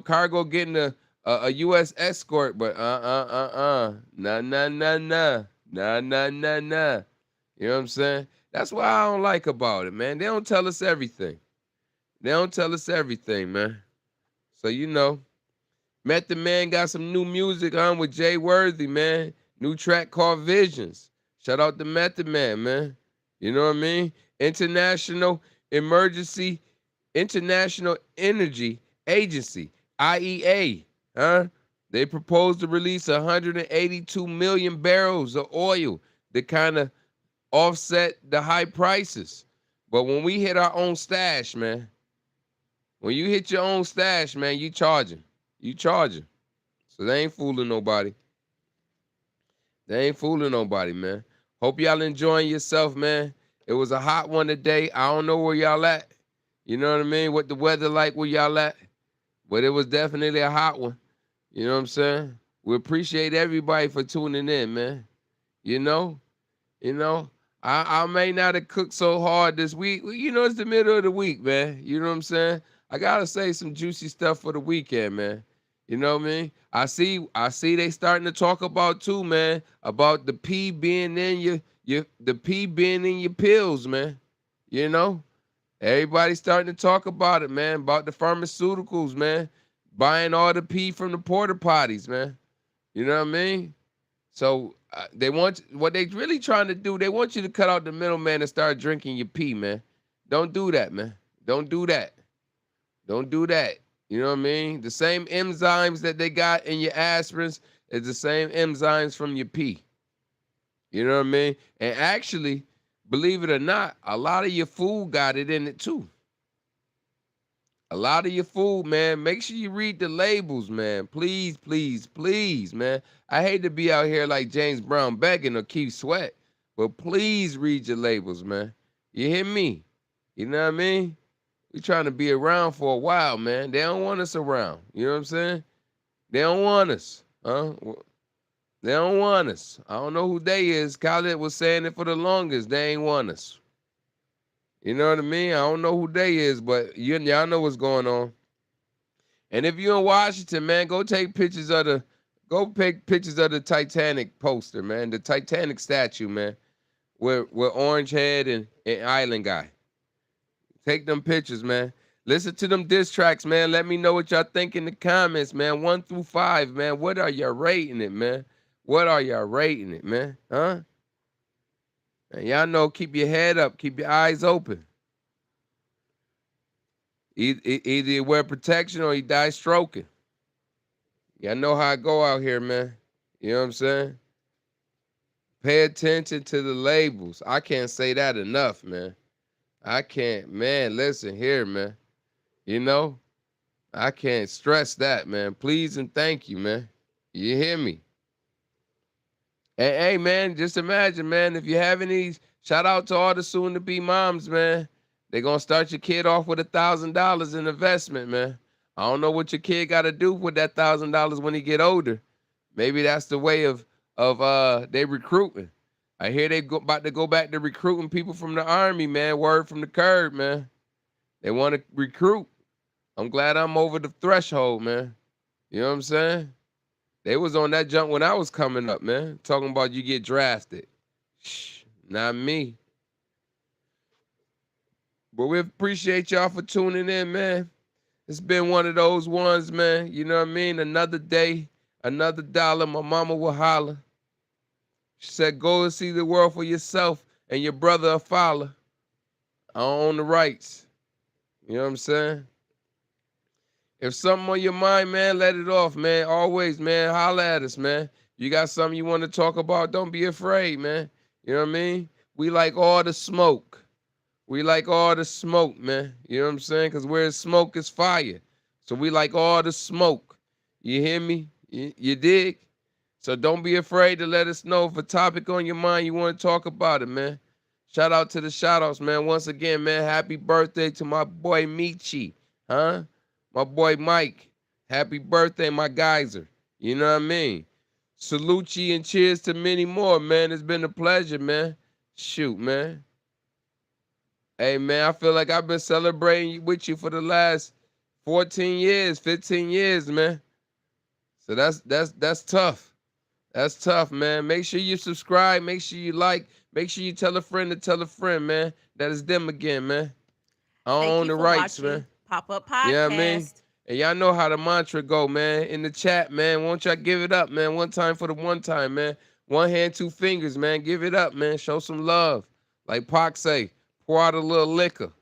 cargo getting a U.S. escort, but nah. You know what I'm saying? That's what I don't like about it, man. They don't tell us everything. Man. So, Method Man got some new music on with Jay Worthy, man. New track called Visions. Shout out to Method Man, man. You know what I mean? International Energy Agency, IEA, They proposed to release 182 million barrels of oil to kind of offset the high prices. But when we hit our own stash, man, when you hit your own stash, man, you charging. So they ain't fooling nobody. Man. Hope y'all enjoying yourself, man. It was a hot one today. I don't know where y'all at. You know what I mean? What the weather like where y'all at? But it was definitely a hot one. You know what I'm saying? We appreciate everybody for tuning in, man. I may not have cooked so hard this week. It's the middle of the week, man. You know what I'm saying? I gotta say some juicy stuff for the weekend, man. You know what I mean? I see they starting to talk about too, man, about the P being in the P being in your pills, man. Everybody's starting to talk about it, man, about the pharmaceuticals, man. Buying all the P from the porta potties, man. You know what I mean? So what they really trying to do, they want you to cut out the middleman and start drinking your pee, man. Don't do that, man. Don't do that. You know what I mean? The same enzymes that they got in your aspirins is the same enzymes from your pee. You know what I mean? And actually, believe it or not, a lot of your food got it in it too. A lot of your food, man, make sure you read the labels, man. Please, man. I hate to be out here like James Brown begging or Keith Sweat, but please read your labels, man. You hear me? You know what I mean? We trying to be around for a while, man. They don't want us around. You know what I'm saying? They don't want us. They don't want us. I don't know who they is. Khaled was saying it for the longest. They ain't want us. You know what I mean? I don't know who they is, but y'all know what's going on. And if you're in Washington, man, go take pictures of the Titanic poster, man. The Titanic statue, man. With Orange Head and Island Guy. Take them pictures, man. Listen to them diss tracks, man. Let me know what y'all think in the comments, man. 1 through 5, man. What are y'all rating it, man? Huh? And y'all know, keep your head up. Keep your eyes open. Either you wear protection or you die stroking. Y'all know how I go out here, man. You know what I'm saying? Pay attention to the labels. I can't say that enough, man. I can't, man. Listen here, man. I can't stress that, man. Please and thank you, man. You hear me? Hey, man, just imagine, man, if you have any, shout out to all the soon-to-be moms, man. They're going to start your kid off with $1,000 in investment, man. I don't know what your kid got to do with that $1,000 when he get older. Maybe that's the way of they recruiting. I hear they about to go back to recruiting people from the Army, man. Word from the curb, man. They want to recruit. I'm glad I'm over the threshold, man. You know what I'm saying? They was on that jump when I was coming up, man. Talking about you get drafted. Shh, not me. But we appreciate y'all for tuning in, man. It's been one of those ones, man. You know what I mean? Another day, another dollar. My mama will holler. She said, go and see the world for yourself and your brother a follow. I don't own the rights. You know what I'm saying? If something on your mind, man, let it off, man. Always, man, holler at us, man. You got something you want to talk about, don't be afraid, man. You know what I mean? We like all the smoke. We like all the smoke, man. You know what I'm saying? Because where there's smoke is fire. So we like all the smoke. You hear me? You dig? So don't be afraid to let us know if a topic on your mind you want to talk about it, man. Shout out to the shout outs, man. Once again, man, happy birthday to my boy Michi, huh? My boy Mike. Happy birthday, my geyser. You know what I mean? Salute you and cheers to many more, man. It's been a pleasure, man. Shoot, man. Hey, man, I feel like I've been celebrating with you for the last 14 years, 15 years, man. So that's tough. That's tough, man. Make sure you subscribe. Make sure you like. Make sure you tell a friend to tell a friend, man. That is them again, man. I don't
Thank
own
you
the
for
rights,
watching
man.
Pop-Up
You know what I mean?
Podcast.
And y'all know how the mantra go, man. In the chat, man. Won't y'all give it up, man? One time for the one time, man. One hand, two fingers, man. Give it up, man. Show some love. Like Pac say, pour out a little liquor.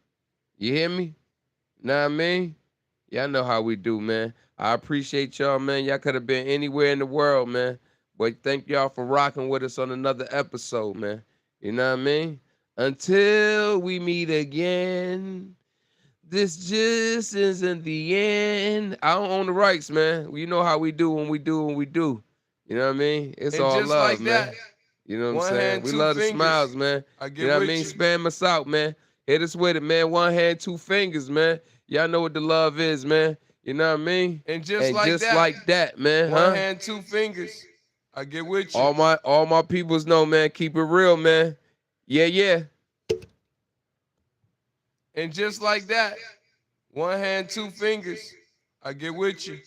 You hear me? Know what I mean? Y'all know how we do, man. I appreciate y'all, man. Y'all could have been anywhere in the world, man. But thank y'all for rocking with us on another episode, man. You know what I mean? Until we meet again. This just isn't the end. I don't own the rights, man. You know how we do when we do when we do. You know what I mean? It's
And
all
just
love,
like
man.
that,
You know what I'm
one
saying?
hand,
We
two
love the
fingers.
smiles, man.
I
You
get
know what I
with
mean?
you.
Spam us out, man. Hit us with it, man. One hand, two fingers, man. Y'all know what the love is, man. You know what I mean?
And just
And
like
just
that,
like that, man,
one
huh?
hand, two fingers. I get with you.
All my peoples know, man. Keep it real, man. Yeah, yeah.
And just like that, one hand, two fingers. I get with you.